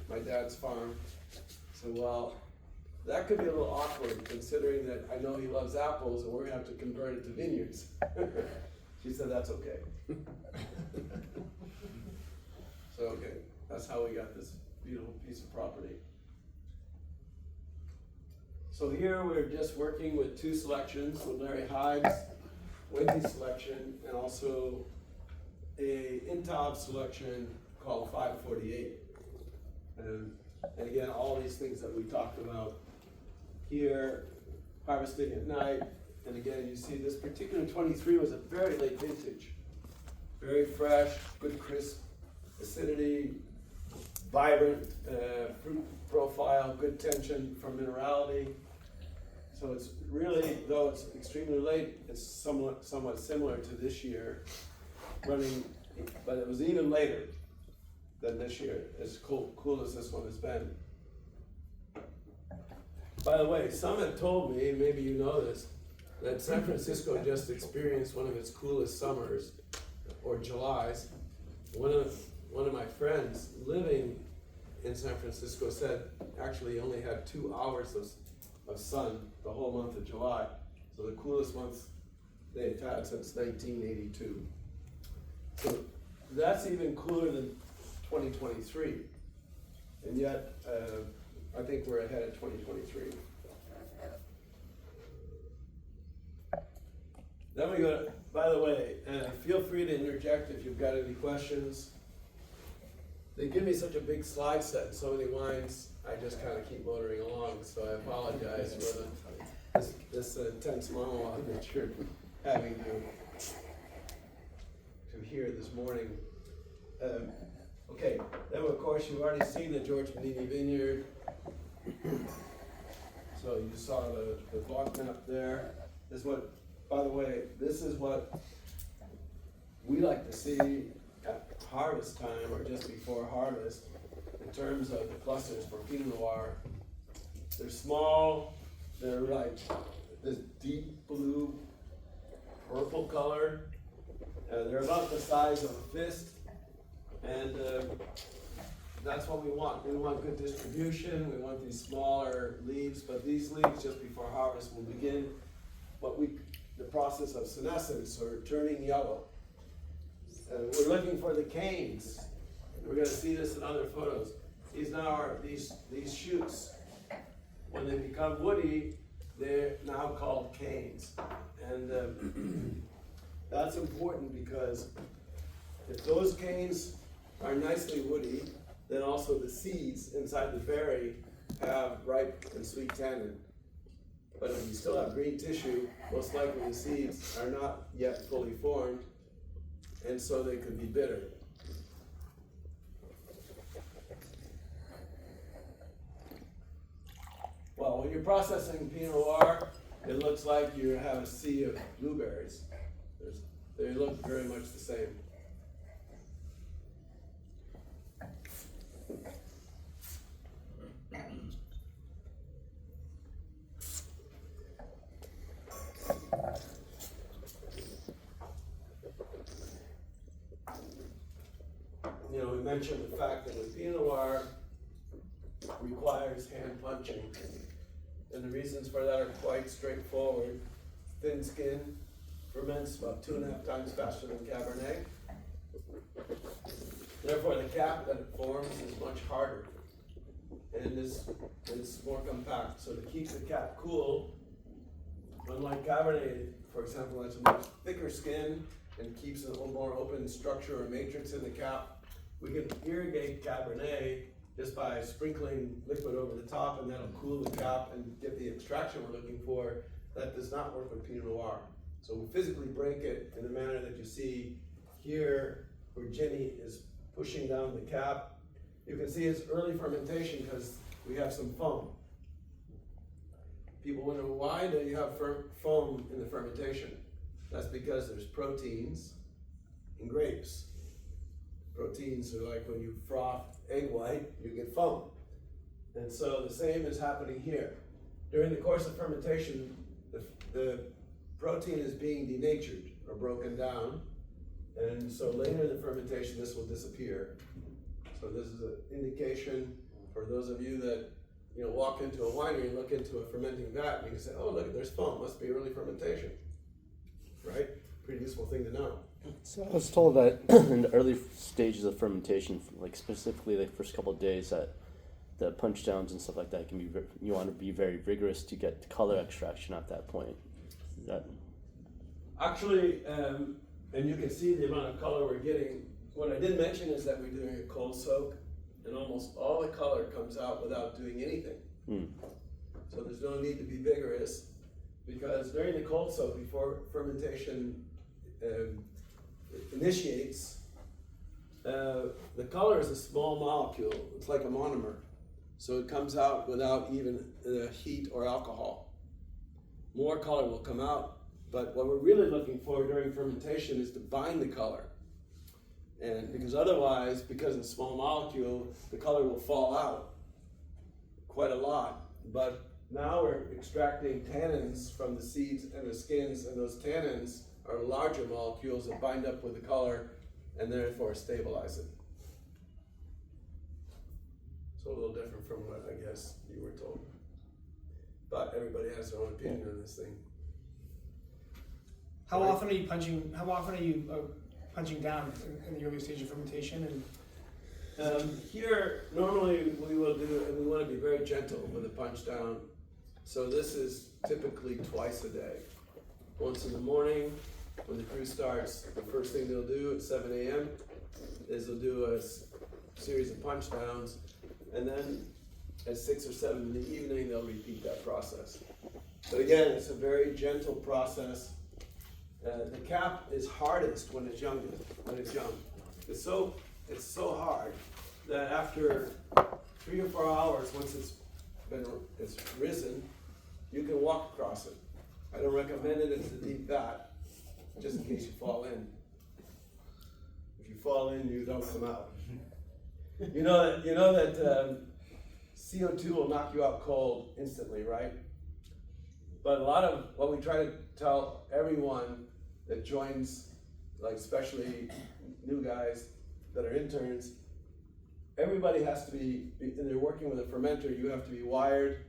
my dad's farm? So, well, that could be a little awkward considering that I know he loves apples and we're gonna have to convert it to vineyards. She said, that's okay. So, okay, that's how we got this beautiful piece of property. So here we're just working with two selections, with Larry Hobbs, Wendy's selection, and also a Intab selection called 548. And again, all these things that we talked about here, harvesting at night, and again, you see this particular 23 was a very late vintage. Very fresh, good crisp acidity, vibrant fruit profile, good tension for minerality. So it's really, though it's extremely late, it's somewhat similar to this year, running, but it was even later than this year, as cool as this one has been. By the way, some have told me, maybe you know this, that San Francisco just experienced one of its coolest summers, or Julys. One of my friends living in San Francisco said actually he only had 2 hours of sun the whole month of July. So the coolest month they've had since 1982. So that's even cooler than 2023. And yet, I think we're ahead of 2023. Then we go, by the way, feel free to interject if you've got any questions. They give me such a big slide set and so many wines, I just kind of keep motoring along, so I apologize for this intense monologue that you're having to hear this morning. Okay, then of course you've already seen the George Menini Vineyard. So you saw the block map there. This is what, by the way, this is what we like to see at harvest time or just before harvest in terms of the clusters for Pinot Noir. They're small, they're like this deep blue, purple color. They're about the size of a fist, and that's what we want. We want good distribution, we want these smaller leaves, but these leaves just before harvest will begin the process of senescence, or turning yellow. We're looking for the canes. We're going to see this in other photos. These now are these shoots. When they become woody, they're now called canes. And that's important because if those canes are nicely woody, then also the seeds inside the berry have ripe and sweet tannin. But if you still have green tissue, most likely the seeds are not yet fully formed, and so they could be bitter. Well, when you're processing Pinot Noir, it looks like you have a sea of blueberries. They look very much the same. You know, we mentioned the fact that with Pinot Noir requires hand punching. And the reasons for that are quite straightforward. Thin skin ferments about 2.5 times faster than Cabernet. Therefore, the cap that it forms is much harder and is more compact. So to keep the cap cool, unlike Cabernet, for example, that's a much thicker skin and keeps a little more open structure or matrix in the cap, we can irrigate Cabernet just by sprinkling liquid over the top, and that'll cool the cap and get the extraction we're looking for. That does not work with Pinot Noir. So we physically break it in the manner that you see here, where Jenny is pushing down the cap. You can see it's early fermentation because we have some foam. People wonder, why do you have foam in the fermentation? That's because there's proteins in grapes. Proteins are like when you froth egg white, you get foam. And so the same is happening here. during the course of fermentation, the protein is being denatured or broken down. And so later in the fermentation, this will disappear. So this is an indication for those of you that walk into a winery and look into a fermenting vat, and you can say, oh, look, there's foam, must be early fermentation, right? Pretty useful thing to know. So I was told that in the early stages of fermentation, like specifically the first couple of days, that the punch downs and stuff like that can be, you want to be very vigorous to get color extraction at that point. Is that? Actually, and you can see the amount of color we're getting. What I didn't mention is that we're doing a cold soak, and almost all the color comes out without doing anything. So there's no need to be vigorous, because during the cold soak, before fermentation initiates, the color is a small molecule. It's like a monomer. So it comes out without even heat or alcohol. More color will come out, but what we're really looking for during fermentation is to bind the color. And because otherwise, because it's a small molecule, the color will fall out quite a lot. But now we're extracting tannins from the seeds and the skins, and those tannins are larger molecules that bind up with the color and therefore stabilize it. So a little different from what I guess you were told. But everybody has their own opinion on this thing. How often are you punching? How often are you punching down in the early stage of fermentation? And here, normally we will do, and we want to be very gentle with the punch down. So this is typically twice a day. Once in the morning, when the crew starts, the first thing they'll do at 7 a.m. is they'll do a series of punch downs, and then at 6 or 7 in the evening, they'll repeat that process. But again, it's a very gentle process. The cap is hardest when it's young. It's so hard that after 3 or 4 hours, once it's risen, you can walk across it. I don't recommend it as a deep vat, just in case you fall in. If you fall in, you don't come out. You know that CO2 will knock you out cold instantly, right? But a lot of what we try to tell everyone that joins, like especially new guys that are interns, everybody has to be, and they're working with a fermenter, you have to be wired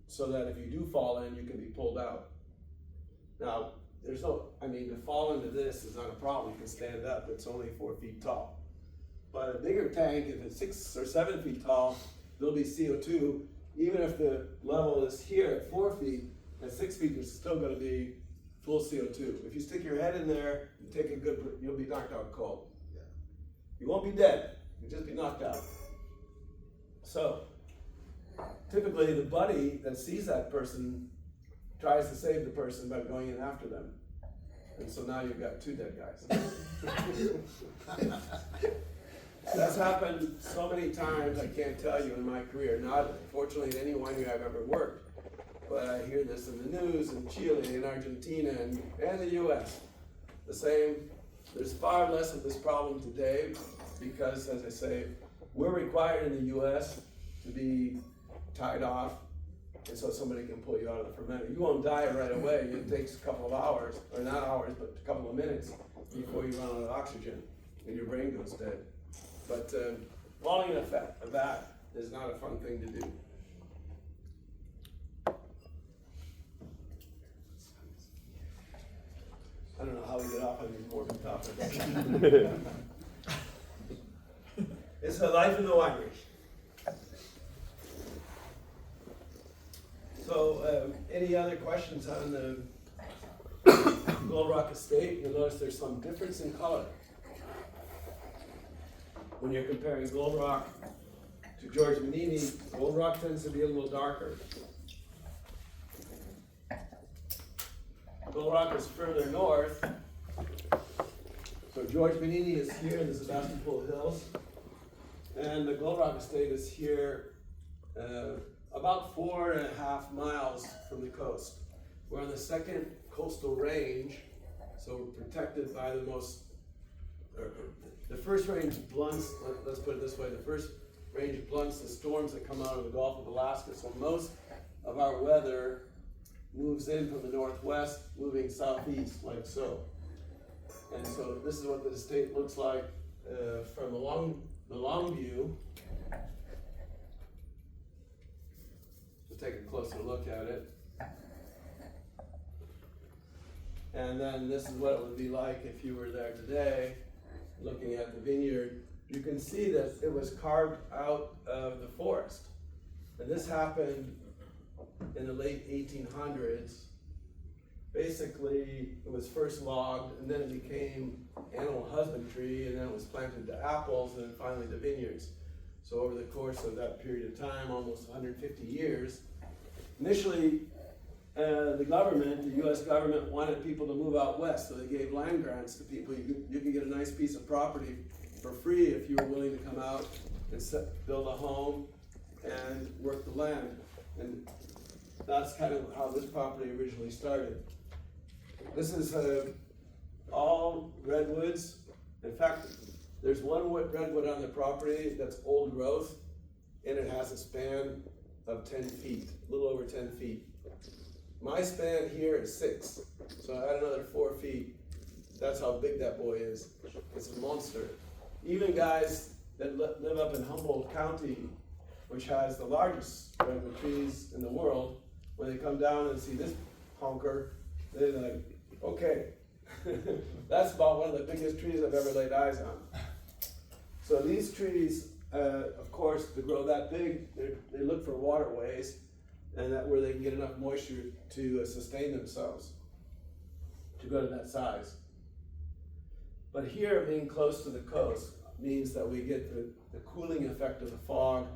so that if you do fall in, you can be pulled out. Now, to fall into this is not a problem. You can stand up. It's only 4 feet tall. But a bigger tank, if it's 6 or 7 feet tall, there'll be CO2. Even if the level is here at 4 feet, at 6 feet, there's still going to be full CO2. If you stick your head in there, you'll be knocked out cold. Yeah. You won't be dead. You'll just be knocked out. So, typically the buddy that sees that person tries to save the person by going in after them. And so now you've got 2 dead guys. That's happened so many times, I can't tell you in my career. Not, fortunately, in any winery I've ever worked. But I hear this in the news in Chile, in Argentina, and the US. The same. There's far less of this problem today because, as I say, we're required in the US to be tied off, and so somebody can pull you out of the fermenter. You won't die right away. It takes a couple of hours, or not hours, but a couple of minutes before you run out of oxygen and your brain goes dead. But falling in a vat is not a fun thing to do. I don't know how we get off on these morbid topics. It's the life in the winery. So, any other questions on the Gold Rock Estate? You'll notice there's some difference in color. When you're comparing Gold Rock to George Menini, Gold Rock tends to be a little darker. Gold Rock is further north. So George Menini is here in the Sebastopol Hills. And the Gold Rock Estate is here about 4.5 miles from the coast. We're on the second coastal range, so we're protected by the first range blunts, let's put it this way, the first range blunts the storms that come out of the Gulf of Alaska. So most of our weather moves in from the northwest, moving southeast like so. And so this is what the estate looks like from the long view. Let's take a closer look at it. And then this is what it would be like if you were there today, looking at the vineyard. You can see that it was carved out of the forest. And this happened in the late 1800s. Basically, it was first logged, and then it became animal husbandry, and then it was planted to apples, and then finally to vineyards. So over the course of that period of time, almost 150 years, initially, the government, the U.S. government, wanted people to move out west, so they gave land grants to people. You could get a nice piece of property for free if you were willing to come out and build a home and work the land. And that's kind of how this property originally started. This is all redwoods. In fact, there's one redwood on the property that's old growth, and it has a span of 10 feet, a little over 10 feet. My span here is 6, so I add another 4 feet. That's how big that boy is. It's a monster. Even guys that live up in Humboldt County, which has the largest redwood trees in the world, when they come down and see this honker, they're like, okay, that's about one of the biggest trees I've ever laid eyes on. So these trees, of course, to grow that big, they look for waterways, and that where they can get enough moisture to sustain themselves, to go to that size. But here, being close to the coast means that we get the cooling effect of the fog.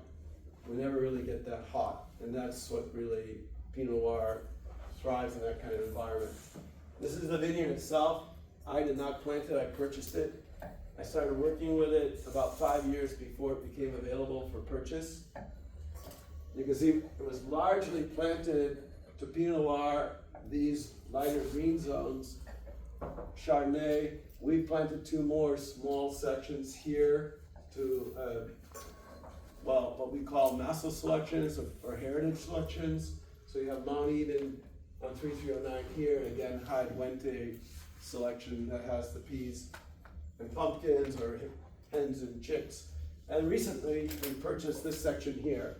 We never really get that hot, and that's what really Pinot Noir thrives in, that kind of environment. This is the vineyard itself. I did not plant it, I purchased it. I started working with it about 5 years before it became available for purchase. You can see it was largely planted to Pinot Noir, these lighter green zones. Chardonnay, we planted 2 more small sections here to, what we call massal selections or heritage selections. So you have Mount Eden on 3309 here, and again, Hyde Wente selection that has the peas and pumpkins or hens and chicks. And recently, we purchased this section here.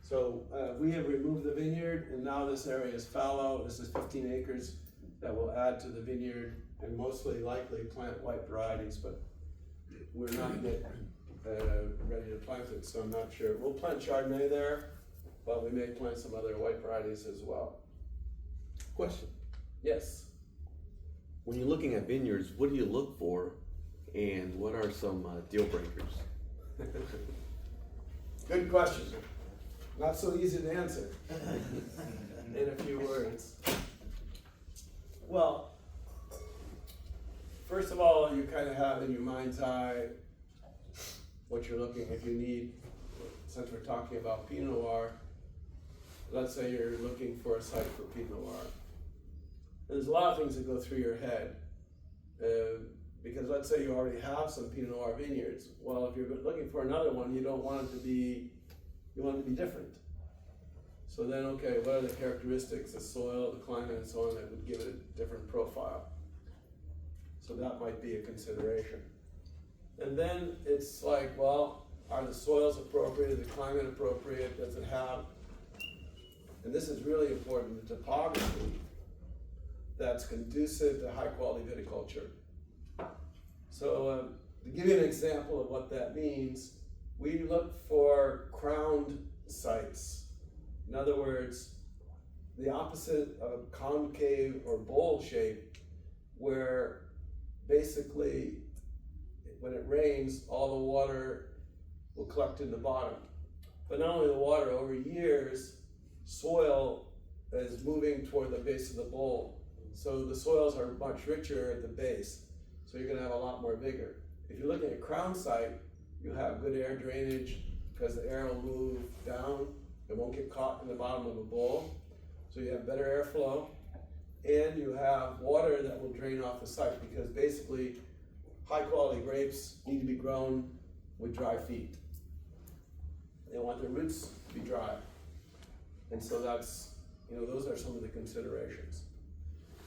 So we have removed the vineyard, and now this area is fallow. This is 15 acres that will add to the vineyard, and mostly likely plant white varieties, but we're not yet ready to plant it, so I'm not sure. We'll plant Chardonnay there, but we may plant some other white varieties as well. Question. Yes. When you're looking at vineyards, what do you look for, and what are some deal breakers? Good question. Not so easy to answer in a few words. Well, first of all, you kind of have in your mind's eye what you're looking, if you need, since we're talking about Pinot Noir, let's say you're looking for a site for Pinot Noir. There's a lot of things that go through your head, because let's say you already have some Pinot Noir vineyards. Well, if you're looking for another one, you don't want it to be, you want it to be different. So then, okay, what are the characteristics, the soil, the climate, and so on, that would give it a different profile? So that might be a consideration. And then it's like, well, are the soils appropriate, is the climate appropriate, does it have, and this is really important, the topography that's conducive to high quality viticulture. So to give you an example of what that means, we look for crowned sites. In other words, the opposite of concave or bowl shape, where basically when it rains, all the water will collect in the bottom. But not only the water, over years, soil is moving toward the base of the bowl. So the soils are much richer at the base. So you're gonna have a lot more vigor. If you're looking at a crown site, you have good air drainage because the air will move down. It won't get caught in the bottom of a bowl. So you have better airflow, and you have water that will drain off the site, because basically high quality grapes need to be grown with dry feet. They want their roots to be dry. And so that's, those are some of the considerations.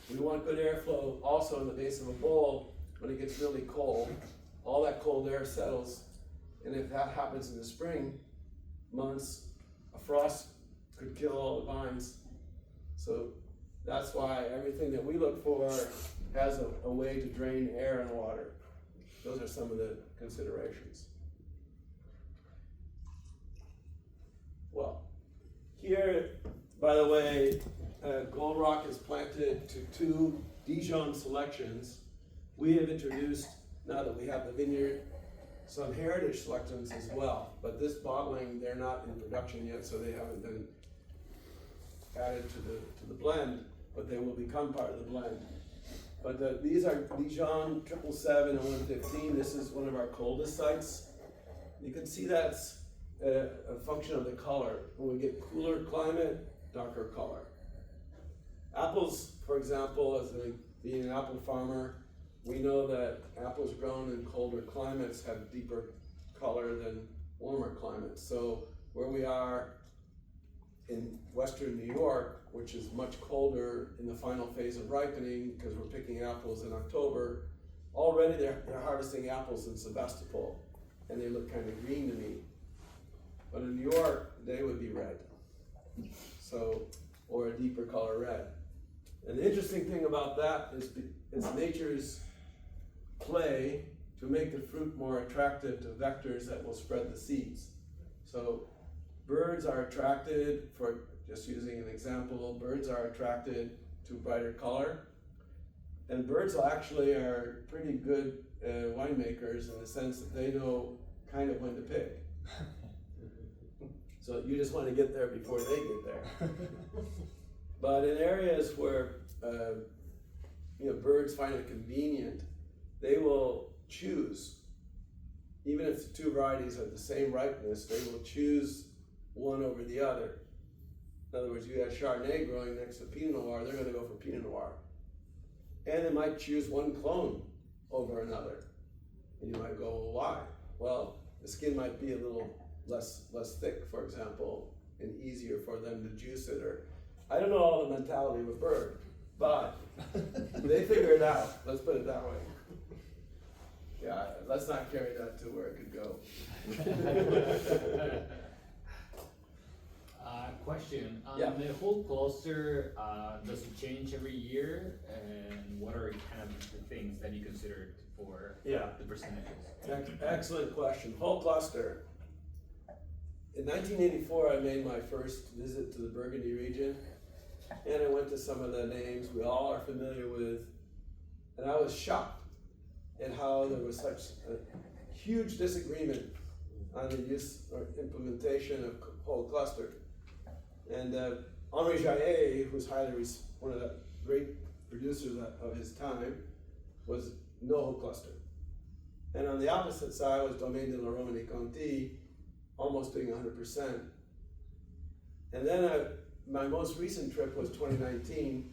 We want good airflow also in the base of a bowl when it gets really cold. All that cold air settles, and if that happens in the spring months, a frost could kill all the vines. So that's why everything that we look for has a way to drain air and water. Those are some of the considerations. Well, here, by the way, Gold Rock is planted to 2 Dijon selections. We have introduced, now that we have the vineyard, some heritage selections as well. But this bottling, they're not in production yet, so they haven't been added to the blend, but they will become part of the blend. But these are Dijon 777 and 115. This is one of our coldest sites. You can see that's a function of the color. When we get cooler climate, darker color. Apples, for example, being an apple farmer, we know that apples grown in colder climates have deeper color than warmer climates. So where we are in western New York, which is much colder in the final phase of ripening because we're picking apples in October, already they're harvesting apples in Sebastopol, and they look kind of green to me. But in New York, they would be red, or a deeper color red. And the interesting thing about that is it's nature's play to make the fruit more attractive to vectors that will spread the seeds. So birds are attracted, for just using an example, birds are attracted to brighter color. And birds actually are pretty good winemakers in the sense that they know kind of when to pick. So you just want to get there before they get there. But in areas where birds find it convenient, they will choose, even if the 2 varieties are the same ripeness, they will choose one over the other. In other words, you have Chardonnay growing next to Pinot Noir, they're going to go for Pinot Noir. And they might choose one clone over another. And you might go, well, why? Well, the skin might be a little less thick, for example, and easier for them to juice it. Or I don't know all the mentality of a bird, but they figure it out. Let's put it that way. Yeah, let's not carry that to where it could go. Question. Yeah. The whole cluster, does it change every year? And what are kind of the things that you considered for Yeah. the percentages? Excellent question. Whole cluster. In 1984, I made my first visit to the Burgundy region, and I went to some of the names we all are familiar with, and I was shocked at how there was such a huge disagreement on the use or implementation of whole cluster. And Henri Jaillet, who's one of the great producers of his time, was no whole cluster. And on the opposite side was Domaine de la Romanée-Conti, almost doing 100%. And then my most recent trip was 2019.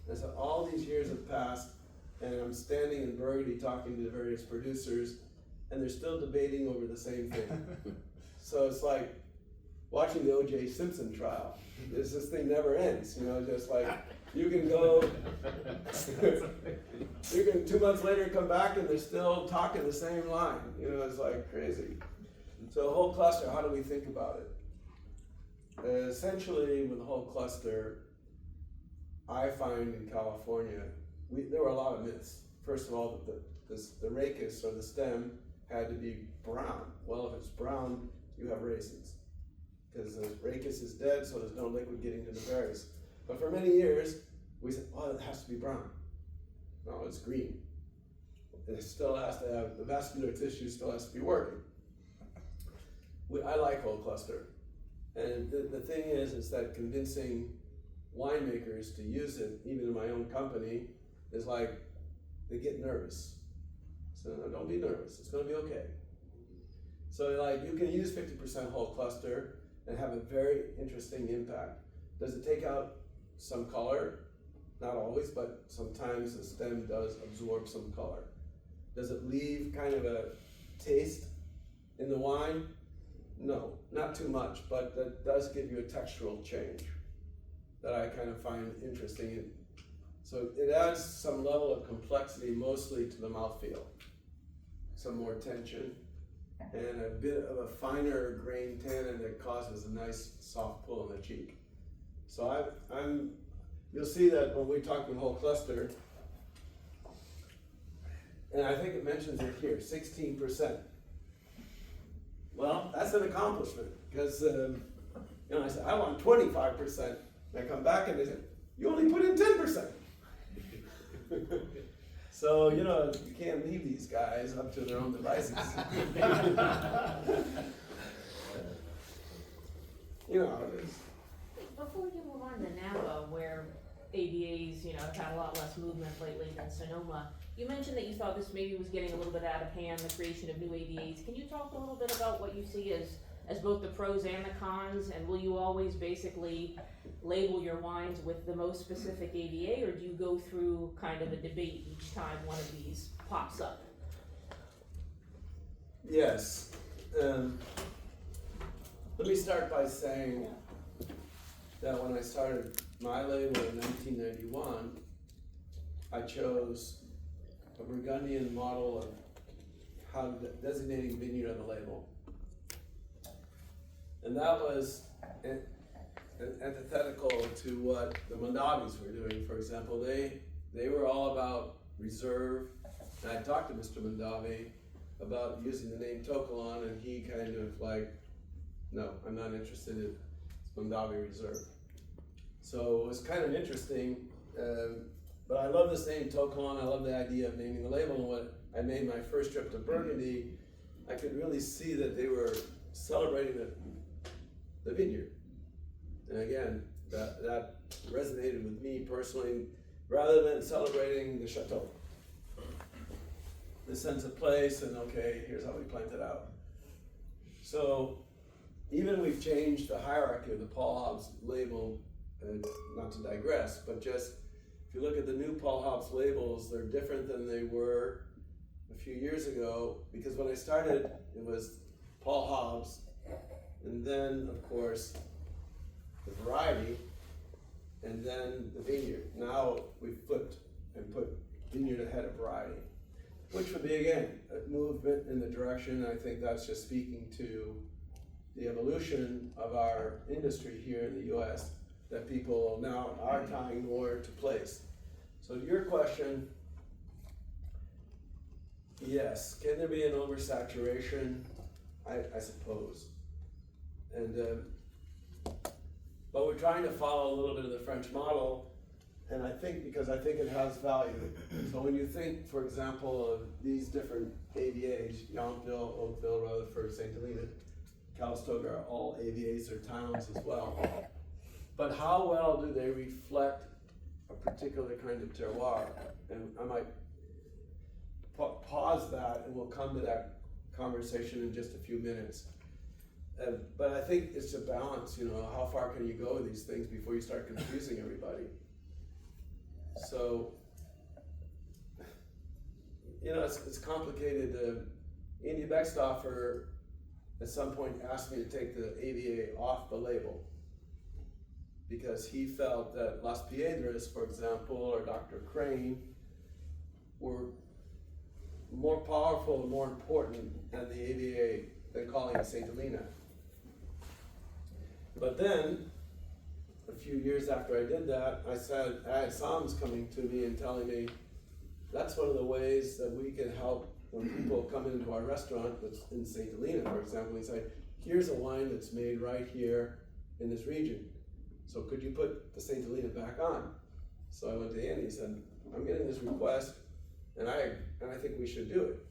And so all these years have passed, and I'm standing in Burgundy talking to the various producers, and they're still debating over the same thing. So it's like watching the O.J. Simpson trial. This thing never ends, just like you can go, you can 2 months later come back and they're still talking the same line. It's like crazy. So whole cluster, how do we think about it? Essentially, with the whole cluster, I find in California, there were a lot of myths. First of all, the rachis or the stem had to be brown. Well, if it's brown, you have raisins, because the rachis is dead, so there's no liquid getting to the berries. But for many years, we said, oh, it has to be brown. No, it's green. It still has to have, the vascular tissue still has to be working. I like whole cluster. And the thing is that convincing winemakers to use it, even in my own company, is like, they get nervous. So no, don't be nervous, it's gonna be okay. So like, you can use 50% whole cluster and have a very interesting impact. Does it take out some color? Not always, but sometimes the stem does absorb some color. Does it leave kind of a taste in the wine? No, not too much, but that does give you a textural change that I kind of find interesting. So it adds some level of complexity mostly to the mouthfeel. Some more tension and a bit of a finer grain tannin that causes a nice soft pull in the cheek. So you'll see that when we talk the whole cluster, and I think it mentions it here, 16%. Well, that's an accomplishment because I said I want 25%. And I come back and they said you only put in 10%. So you can't leave these guys up to their own devices. You know how it is. Before we can move on to Napa, where ADAs, have had a lot less movement lately than Sonoma, you mentioned that you thought this maybe was getting a little bit out of hand, the creation of new ADAs. Can you talk a little bit about what you see as both the pros and the cons, and will you always basically label your wines with the most specific ADA, or do you go through kind of a debate each time one of these pops up? Yes. Let me start by saying that when I started my label in 1991, I chose a Burgundian model of how designating vineyard on the label. And that was antithetical to what the Mondavis were doing. For example, they were all about reserve. And I talked to Mr. Mondavi about using the name Tokalon, and he kind of like, no, I'm not interested in Mondavi Reserve. So it was kind of interesting, but I love this name Tokalon. I love the idea of naming the label. And when I made my first trip to Burgundy, I could really see that they were celebrating the vineyard. And again, that resonated with me personally, rather than celebrating the chateau. The sense of place and okay, here's how we planned it out. So even we've changed the hierarchy of the Paul Hobbs label, not to digress, but just if you look at the new Paul Hobbs labels, they're different than they were a few years ago, because when I started, it was Paul Hobbs, and then of course the variety, and then the vineyard. Now we've flipped and put vineyard ahead of variety, which would be again a movement in the direction. I think that's just speaking to the evolution of our industry here in the US, that people now are tying more to place. So your question, yes, can there be an oversaturation? I suppose. And but we're trying to follow a little bit of the French model, and I think because I think it has value. So when you think, for example, of these different AVAs, Yountville, Oakville, Rutherford, St. Helena, Calistoga are all AVAs or towns as well. But how well do they reflect a particular kind of terroir? And I might pause that and we'll come to that conversation in just a few minutes. But I think it's a balance, how far can you go with these things before you start confusing everybody? So, it's complicated. Andy Beckstoffer at some point asked me to take the AVA off the label because he felt that Las Piedras, for example, or Dr. Crane were more powerful and more important than the AVA than calling it St. Helena. But then, a few years after I did that, I had Psalms coming to me and telling me, that's one of the ways that we can help when people come into our restaurant that's in St. Helena, for example. He said, here's a wine that's made right here in this region. So could you put the St. Helena back on? So I went to Andy and said, I'm getting this request, and I think we should do it.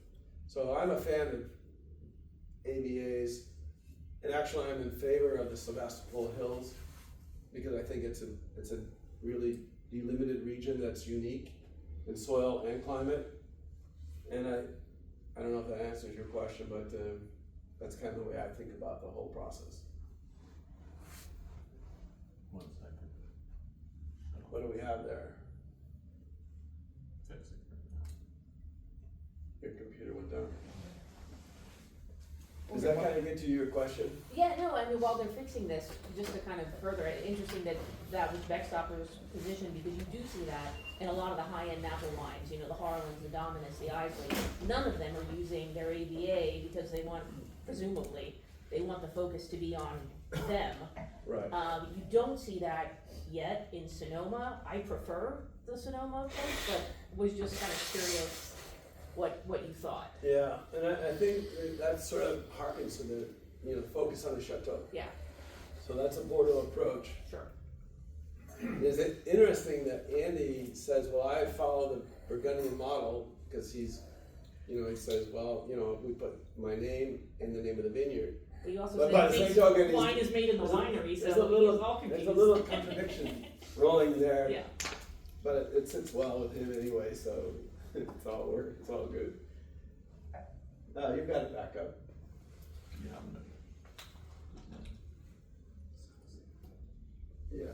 So I'm a fan of AVAs, and actually I'm in favor of the Sebastopol Hills because I think it's a really delimited region that's unique in soil and climate. And I don't know if that answers your question, but that's kind of the way I think about the whole process. 1 second. What do we have there? Fix it. Your computer went down. Does that kind of get to your question? Yeah, no, I mean, while they're fixing this, just to kind of further it, interesting that that was Beckstopper's position, because you do see that in a lot of the high-end Napa wines, you know, the Harlans, the Dominus, the Islay. None of them are using their AVA because they want, presumably, they want the focus to be on them. Right. You don't see that yet in Sonoma. I prefer the Sonoma approach, but was just kind of curious what you thought. Yeah, and I think that sort of harkens to the, you know, focus on the chateau. Yeah, So that's a Bordeaux approach. sure. Is it interesting that Andy says, well, I follow the Burgundian model, because he's, you know, he says, well, you know, we put my name in the name of the vineyard. But you also But by the said same token, he's- wine is made in the there's a- winery, so there's a little- he's all confused. There's a little contradiction rolling there. Yeah, But it sits well with him anyway, so it's all good. You've got it back up. Yeah, I'm gonna. Yeah.